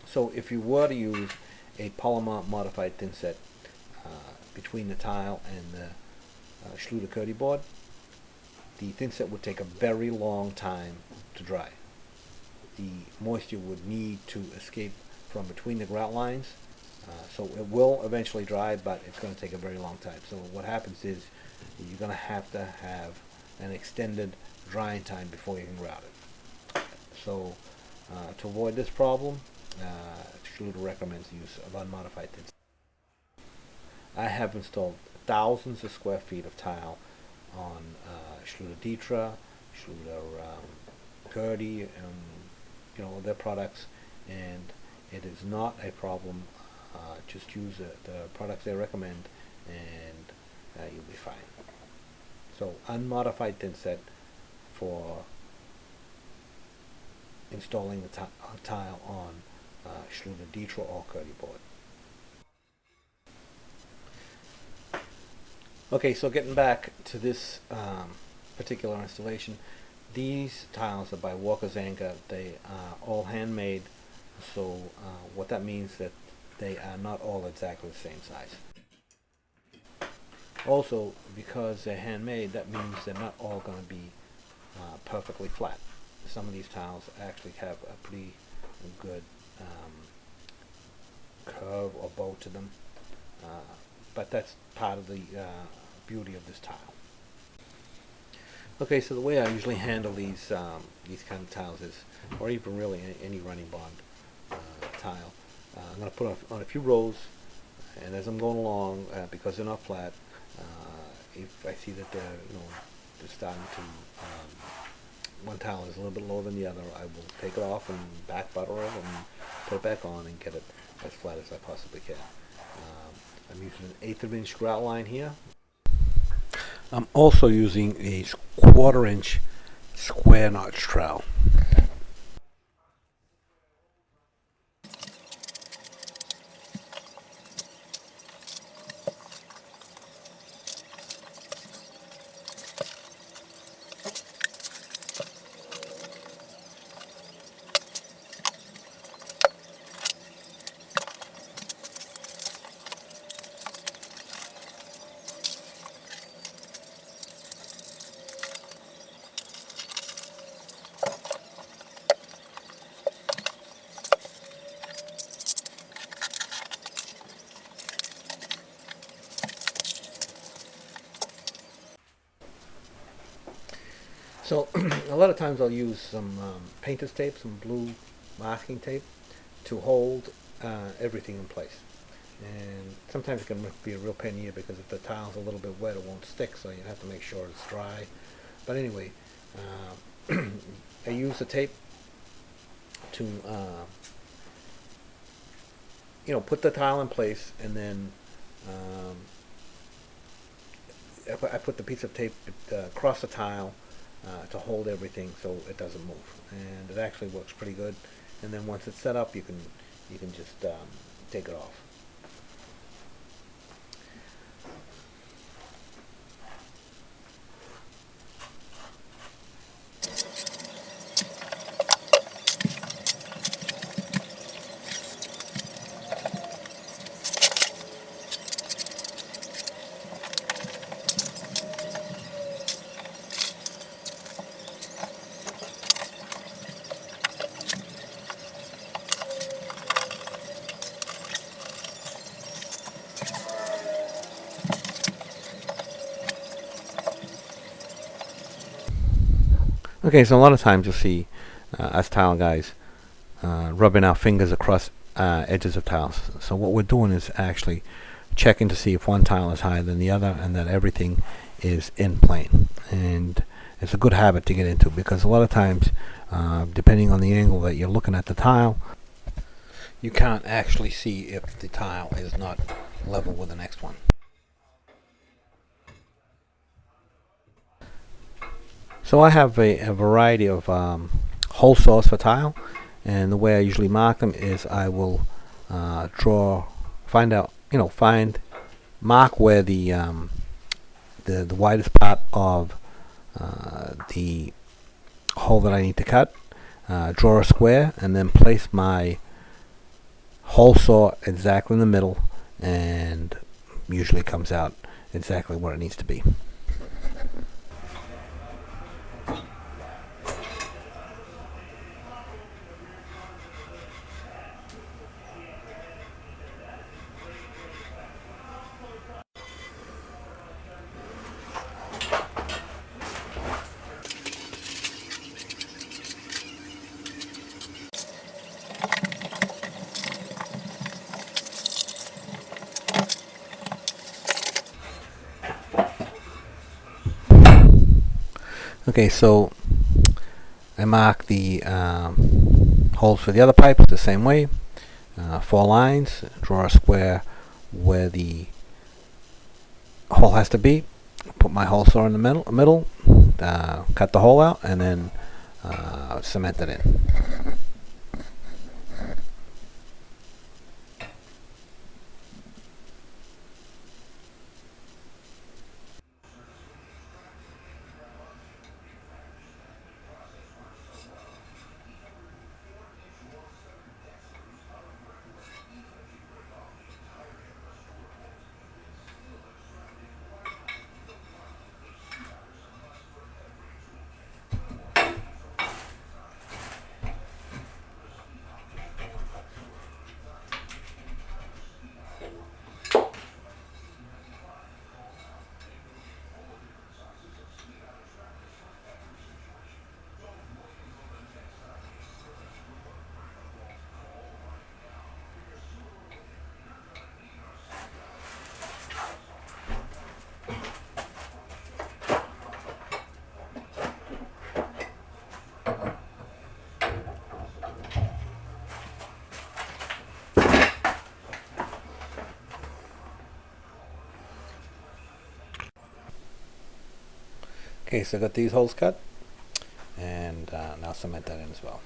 So if you were to use a polymer modified thin set between the tile and the Schluter Kerdi-board, the thin set would take a very long time to dry. The moisture would need to escape from between the grout lines, so it will eventually dry, but it's going to take a very long time. So what happens is you're going to have an extended drying time before you can grout it. So to avoid this problem, Schluter recommends the use of unmodified thin set. I have installed thousands of square feet of tile on Schluter Ditra, Schluter Kerdi, their products, and it is not a problem. Just use the products they recommend, and you'll be fine. So unmodified thin set for installing the tile on Schluter Ditra or Kerdi-board. Okay, so getting back to this particular installation, these tiles are by Walker Zanger. They are all handmade, so what that means that they are not all exactly the same size. Also, because they're handmade, that means they're not all going to be perfectly flat. Some of these tiles actually have a pretty good curve or bow to them, but that's part of the beauty of this tile. Okay, so the way I usually handle these kind of tiles is, or even really any running bond tile, I'm going to put on a few rows, and as I'm going along, because they're not flat, if I see that they're starting to one tile is a little bit lower than the other, I will take it off and back butter it and put it back on and get it as flat as I possibly can. I'm using an 1/8 inch grout line here. I'm also using a 1/4 inch square notch trowel. So a lot of times I'll use some painter's tape, some blue masking tape, to hold everything in place. And sometimes it can be a real pain in the ear because if the tile's a little bit wet, it won't stick, so you have to make sure it's dry. But anyway, I use the tape to put the tile in place, and then I put the piece of tape across the tile to hold everything so it doesn't move, and it actually works pretty good. And then once it's set up, you can just take it off. Okay, so a lot of times you'll see us tile guys rubbing our fingers across edges of tiles. So what we're doing is actually checking to see if one tile is higher than the other and that everything is in plane. And it's a good habit to get into, because a lot of times, depending on the angle that you're looking at the tile, you can't actually see if the tile is not level with the next one. So I have a variety of hole saws for tile, and the way I usually mark them is I will mark where the widest part of the hole that I need to cut, draw a square, and then place my hole saw exactly in the middle, and usually comes out exactly where it needs to be. Okay, so I mark the holes for the other pipes the same way. 4 lines, draw a square where the hole has to be, put my hole saw in the middle, cut the hole out, and then cement it in. Okay, so I got these holes cut, and now cement that in as well.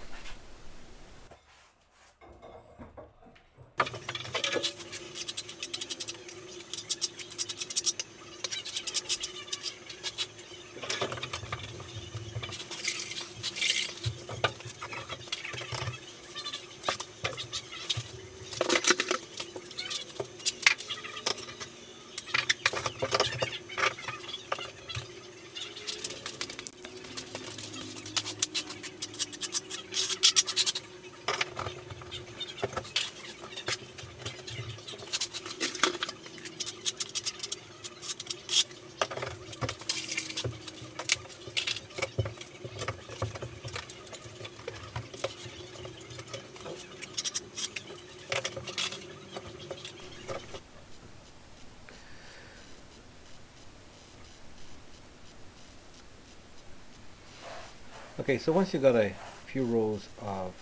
Okay, so once you've got a few rows of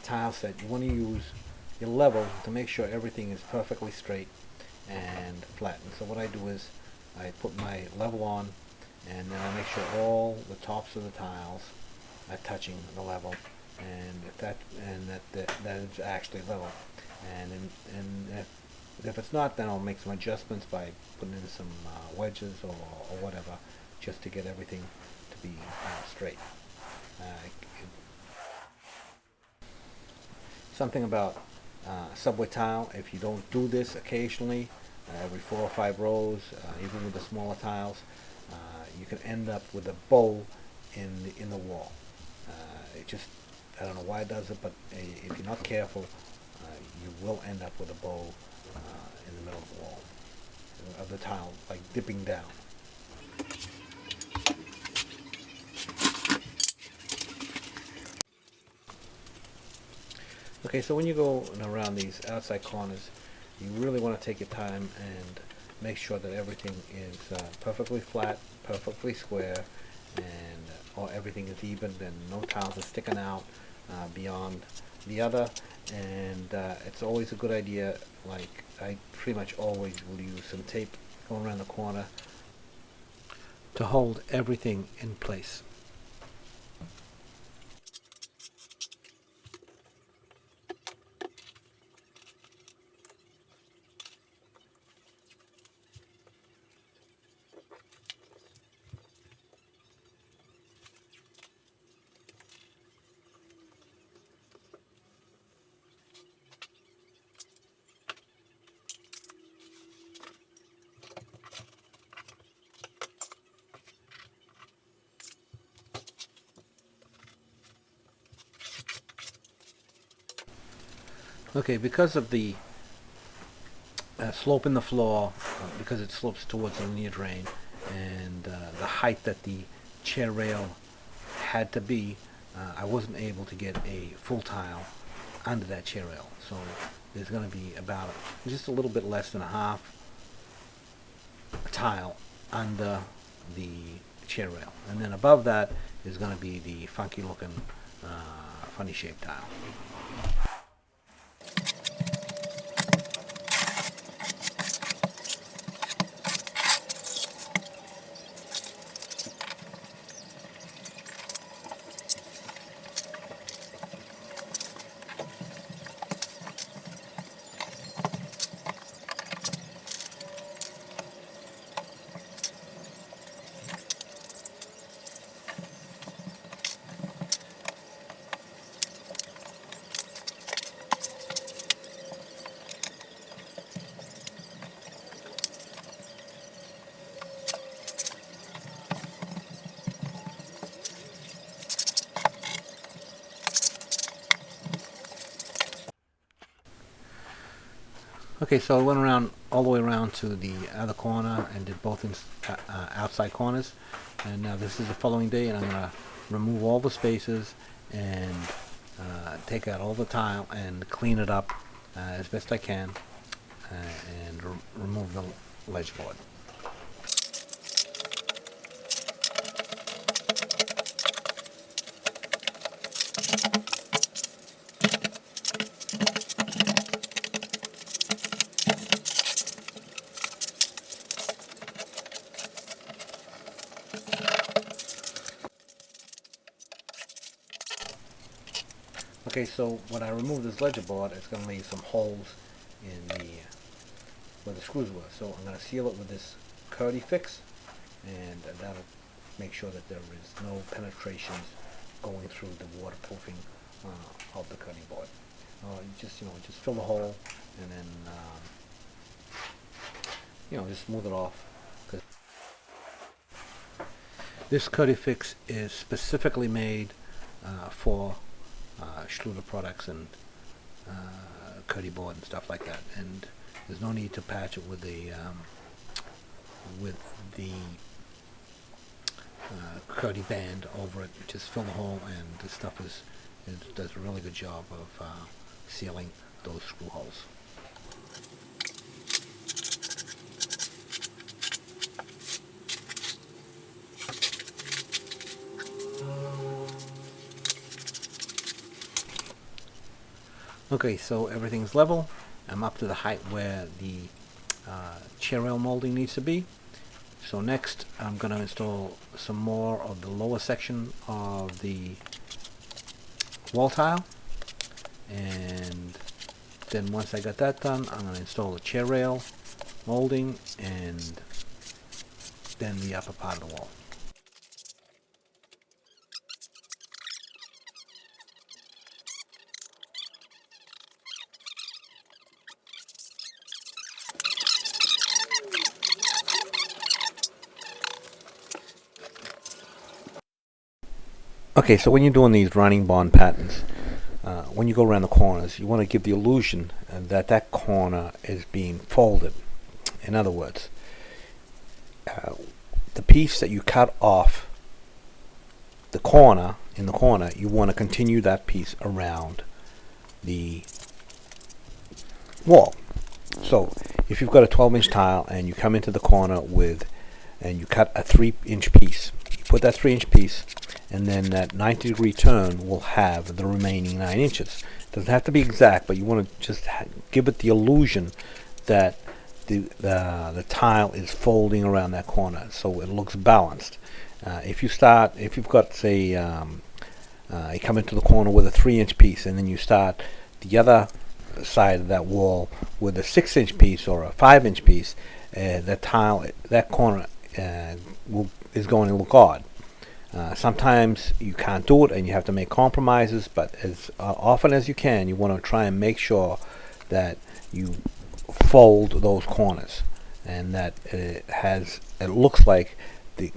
tile set, you want to use your level to make sure everything is perfectly straight and flattened. So what I do is I put my level on, and then I make sure all the tops of the tiles are touching the level, and that is actually level. And if it's not, then I'll make some adjustments by putting in some wedges or whatever, just to get everything to be straight. Something about subway tile, if you don't do this occasionally, every 4 or 5 rows, even with the smaller tiles, you can end up with a bow in the wall. It just, I don't know why it does it, but if you're not careful, you will end up with a bow in the middle of the wall, of the tile, like dipping down. Okay, so when you go around these outside corners, you really want to take your time and make sure that everything is perfectly flat, perfectly square, and everything is even, and no tiles are sticking out beyond the other. And it's always a good idea, like I pretty much always will use some tape going around the corner to hold everything in place. Okay, because of the slope in the floor, because it slopes towards the linear drain, and the height that the chair rail had to be, I wasn't able to get a full tile under that chair rail. So there's going to be about just a little bit less than a half tile under the chair rail. And then above that is going to be the funky looking, funny shaped tile. Okay, so I went around all the way around to the other corner and did both outside corners. And now this is the following day, and I'm going to remove all the spaces and take out all the tile and clean it up as best I can, and remove the ledge board. Okay, so when I remove this ledger board, it's going to leave some holes in the where the screws were. So I'm going to seal it with this Kerdi fix, and that'll make sure that there is no penetrations going through the waterproofing of the Kerdi-board. Just fill the hole, and then just smooth it off. This Kerdi fix is specifically made for Schluter products and Kerdi-board and stuff like that, and there's no need to patch it with the Kerdi-band over it. Just fill the hole, and this stuff does a really good job of sealing those screw holes. Okay, so everything's level. I'm up to the height where the chair rail molding needs to be. So next I'm going to install some more of the lower section of the wall tile, and then once I got that done, I'm going to install the chair rail molding and then the upper part of the wall. Okay, so when you're doing these running bond patterns, when you go around the corners, you want to give the illusion that that corner is being folded. In other words, the piece that you cut off the corner, in the corner, you want to continue that piece around the wall. So if you've got a 12-inch tile and you come into the corner and you cut a 3-inch piece, you put that 3-inch piece, and then that 90-degree turn will have the remaining 9 inches. It doesn't have to be exact, but you want to just give it the illusion that the tile is folding around that corner, so it looks balanced. If you've got, say, you come into the corner with a 3-inch piece, and then you start the other side of that wall with a 6-inch piece or a 5-inch piece, that corner is going to look odd. Sometimes you can't do it and you have to make compromises, but as often as you can, you want to try and make sure that you fold those corners and that it looks like the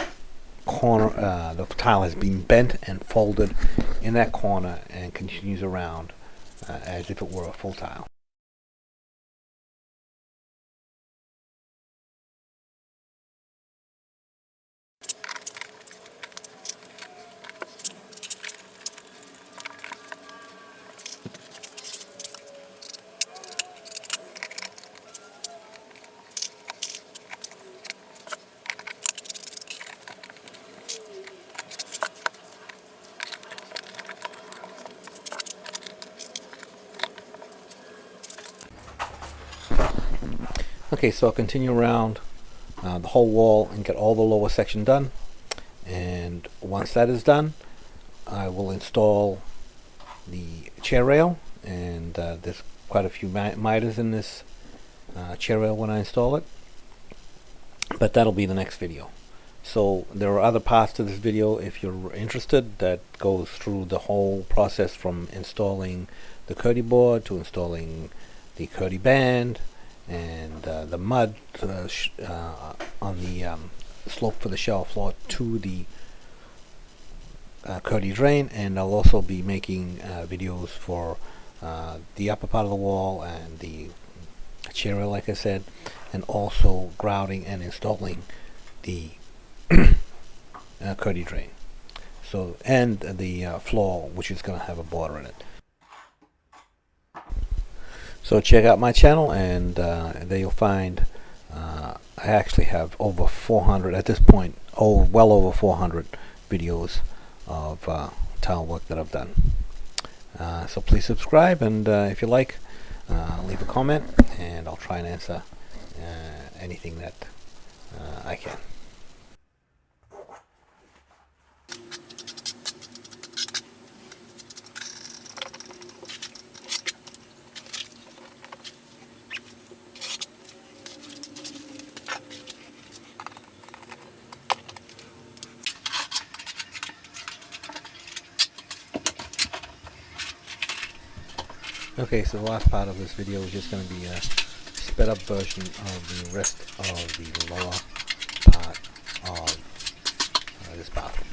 corner, the tile has been bent and folded in that corner and continues around as if it were a full tile. Okay, so I'll continue around the whole wall and get all the lower section done, and once that is done, I will install the chair rail, and there's quite a few miters in this chair rail when I install it, but that'll be the next video. So there are other parts to this video if you're interested that goes through the whole process from installing the Kerdi-board to installing the Kerdi-band and the mud on the slope for the shower floor to the Kerdi drain, and I'll also be making videos for the upper part of the wall and the chair rail, like I said, and also grouting and installing the Kerdi drain. So, and the floor, which is going to have a border in it. So check out my channel, and there you'll find I actually have over 400 at this point. Well over 400 videos of tile work that I've done. So please subscribe, and if you like, leave a comment, and I'll try and answer anything that I can. Okay, so the last part of this video is just going to be a sped up version of the rest of the lower part of this bathroom.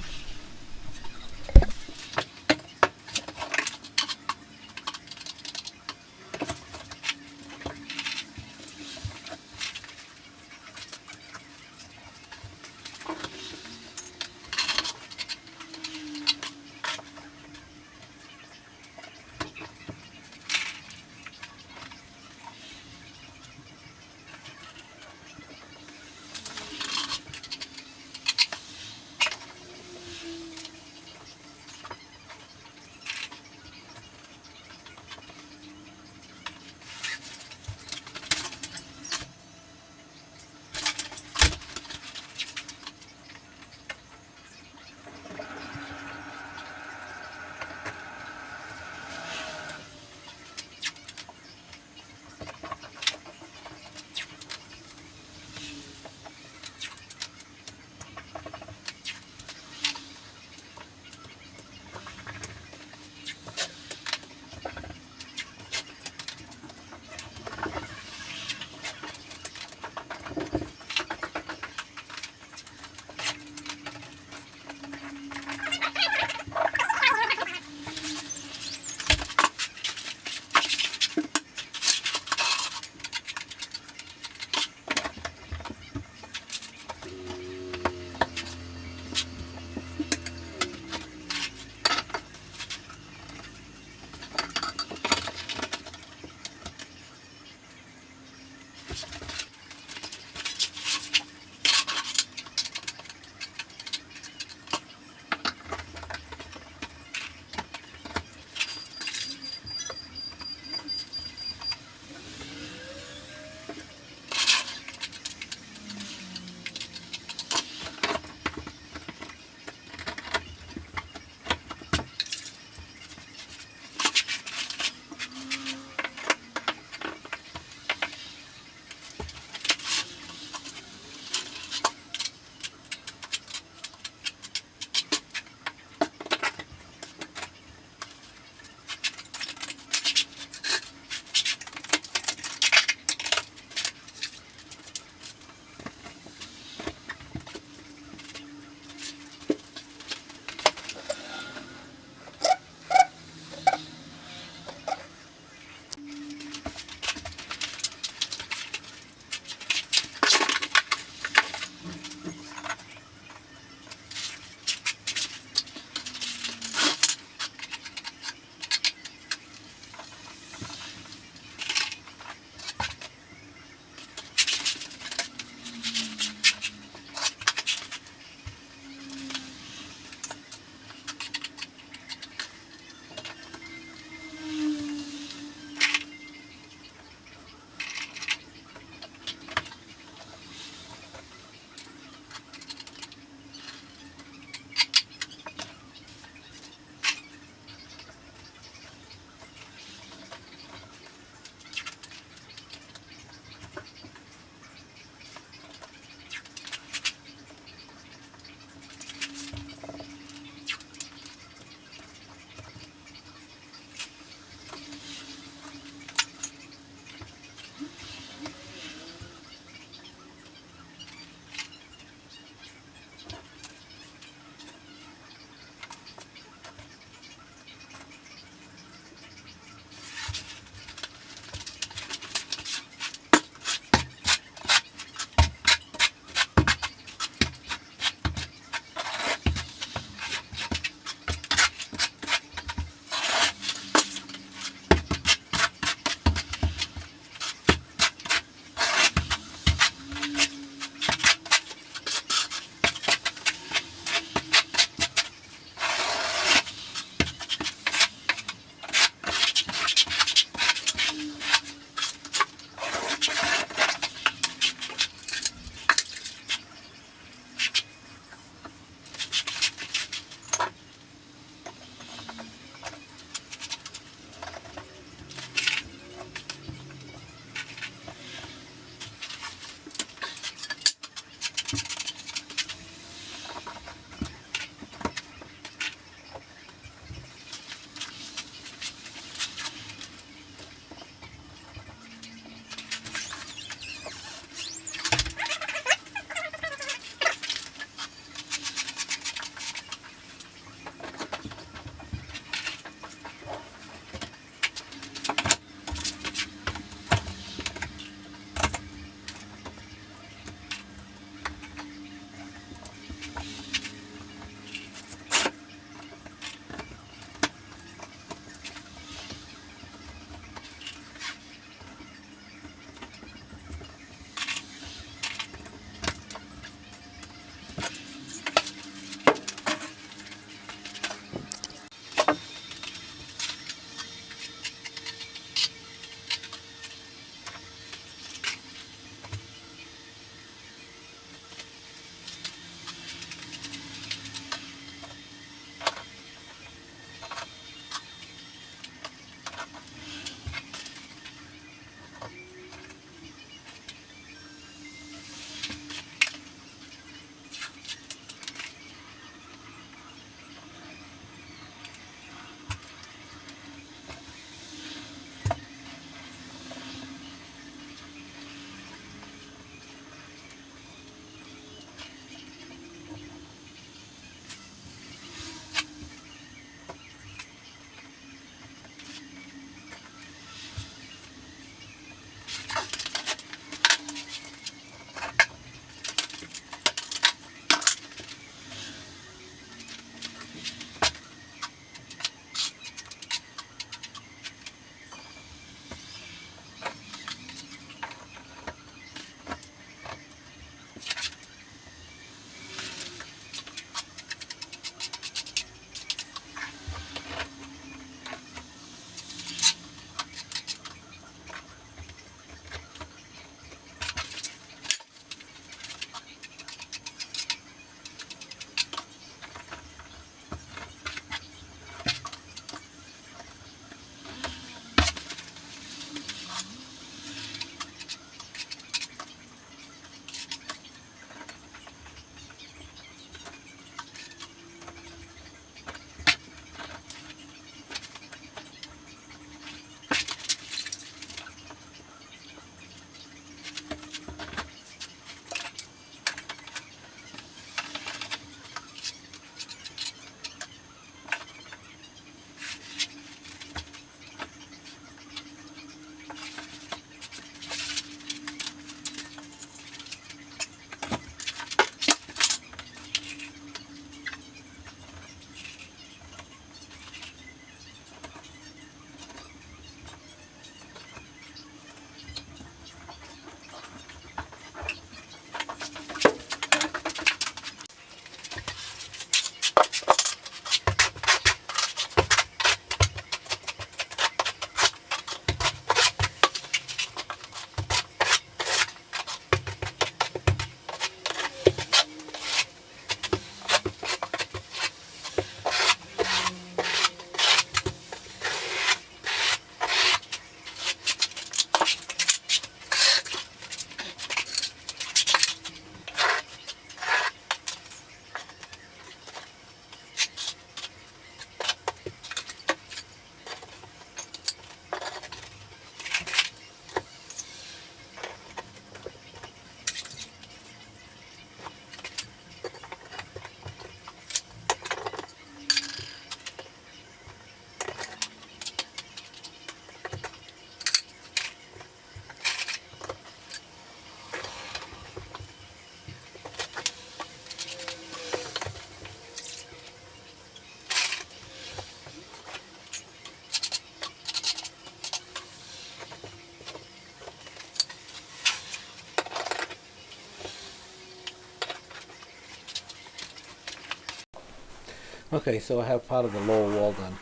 Okay, so I have part of the lower wall done.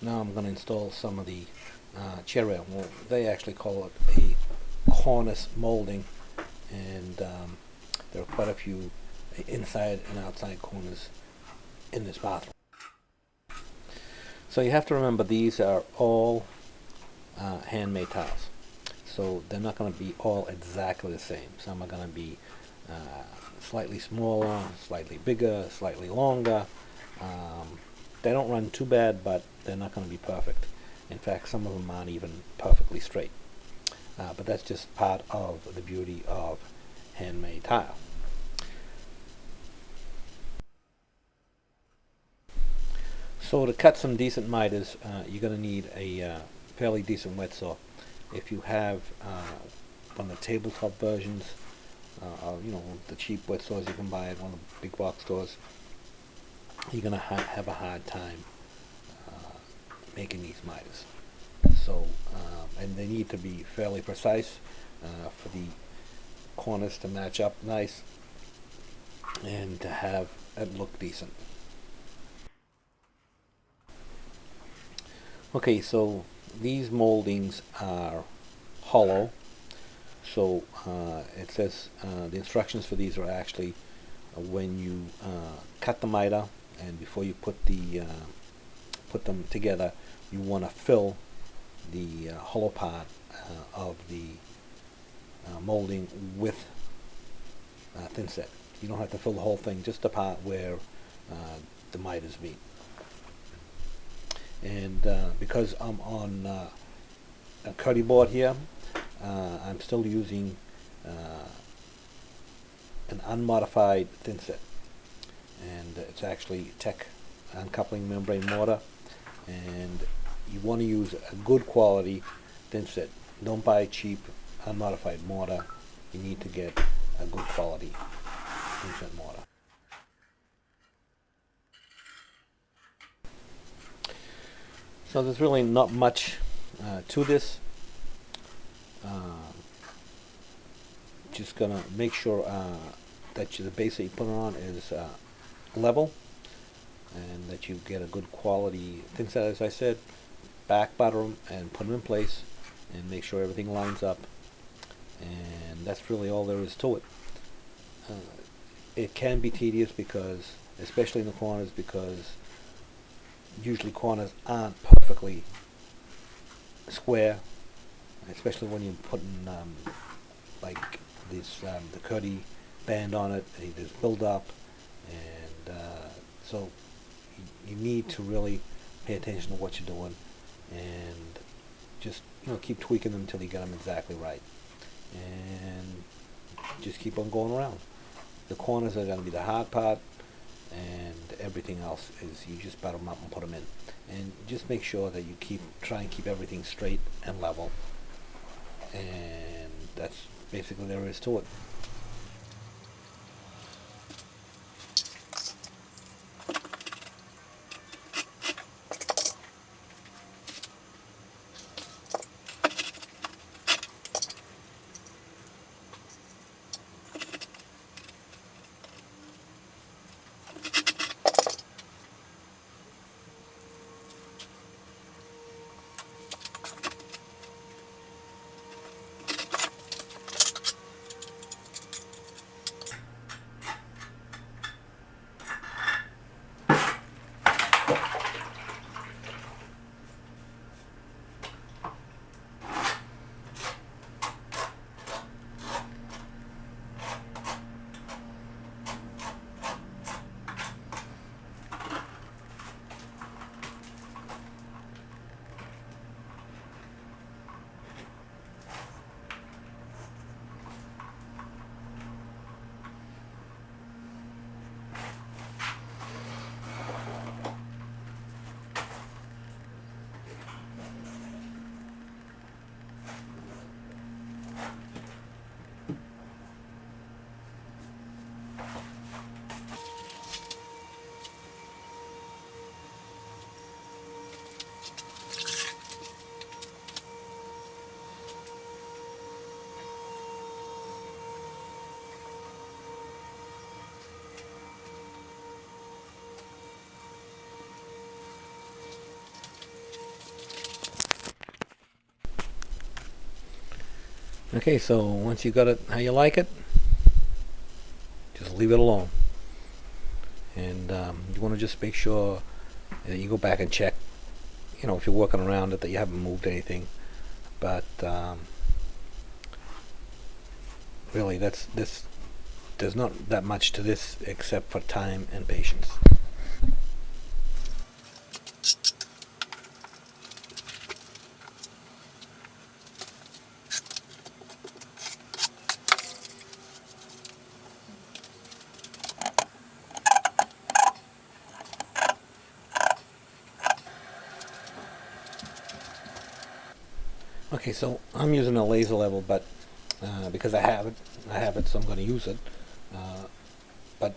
Now I'm going to install some of the chair rail. Well, they actually call it a Cornice Molding, and there are quite a few inside and outside corners in this bathroom. So you have to remember these are all handmade tiles. So they're not going to be all exactly the same. Some are going to be slightly smaller, slightly bigger, slightly longer. They don't run too bad, but they're not going to be perfect. In fact, some of them aren't even perfectly straight. But that's just part of the beauty of handmade tile. So to cut some decent miters, you're going to need a fairly decent wet saw. If you have one of the tabletop versions, you know, the cheap wet saws you can buy at one of the big box stores, you're going to have a hard time making these miters. So, and they need to be fairly precise for the corners to match up nice and to have it look decent. Okay, so these moldings are hollow. So it says the instructions for these are actually when you cut the miter and before you put them together, you want to fill the hollow part of the molding with thin set. You don't have to fill the whole thing, just the part where the miters meet. And because I'm on a Kerdi-board here, I'm still using an unmodified thin set, and it's actually Tech uncoupling membrane mortar, and you want to use a good quality thin set. Don't buy cheap unmodified mortar. You need to get a good quality thin set mortar. So there's really not much to this. Just gonna make sure that the base that you put it on is level, and that you get a good quality thin set, as I said. Back butter them and put them in place, and make sure everything lines up. And that's really all there is to it. It can be tedious because, especially in the corners, because usually corners aren't perfectly square, especially when you're putting like this the Kerdi-band on it. There's build up, and so you need to really pay attention to what you're doing, and just keep tweaking them until you get them exactly right, and just keep on going around. The corners are going to be the hard part, and everything else is you just butter them up and put them in, and just make sure that you try and keep everything straight and level, and that's basically there is to it. Okay, so once you got it how you like it, just leave it alone. And you want to just make sure that you go back and check, you know, if you're working around it, that you haven't moved anything. But really, there's not that much to this except for time and patience. Okay, so I'm using a laser level, but because I have it, so I'm going to use it. But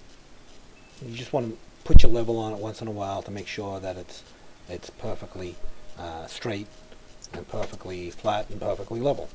you just want to put your level on it once in a while to make sure that it's perfectly straight and perfectly flat and perfectly level.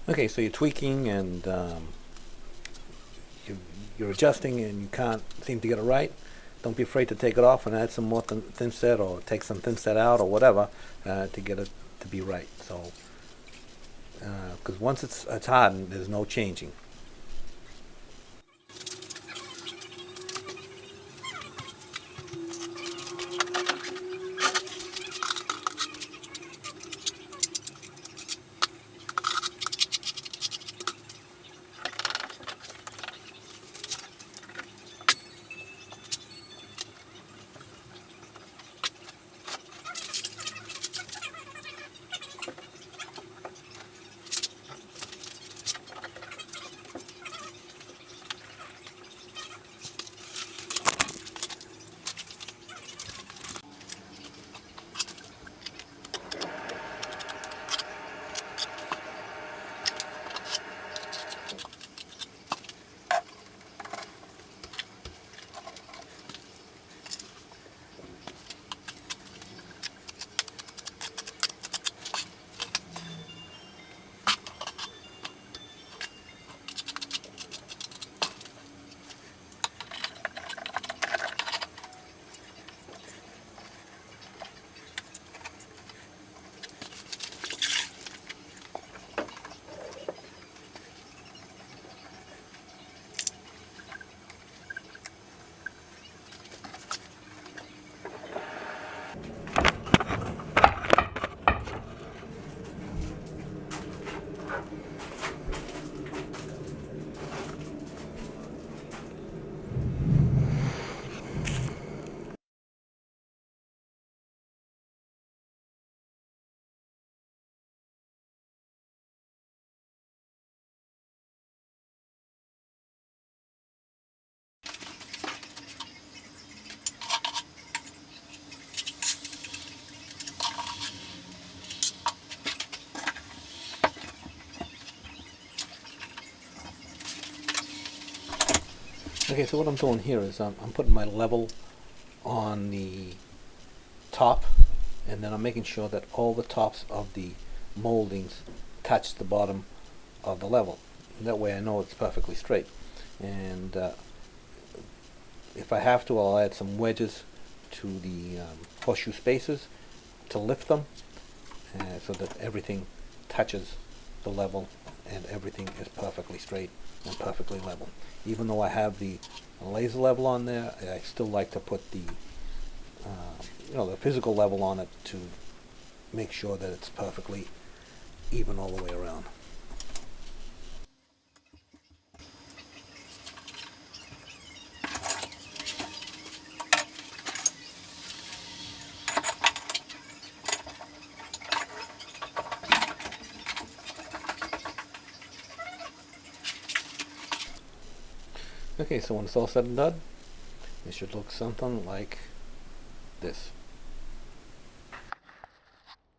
Okay, so you're tweaking and you're adjusting and you can't seem to get it right. Don't be afraid to take it off and add some more thin set, or take some thin set out, or whatever, to get it to be right. So, because once it's hardened, there's no changing. Okay, so what I'm doing here is I'm putting my level on the top, and then I'm making sure that all the tops of the moldings touch the bottom of the level. And that way I know it's perfectly straight. And if I have to, I'll add some wedges to the horseshoe spaces to lift them, so that everything touches the level and everything is perfectly straight and perfectly level. Even though I have the laser level on there, I still like to put the the physical level on it to make sure that it's perfectly even all the way around. Okay, so when it's all said and done, it should look something like this.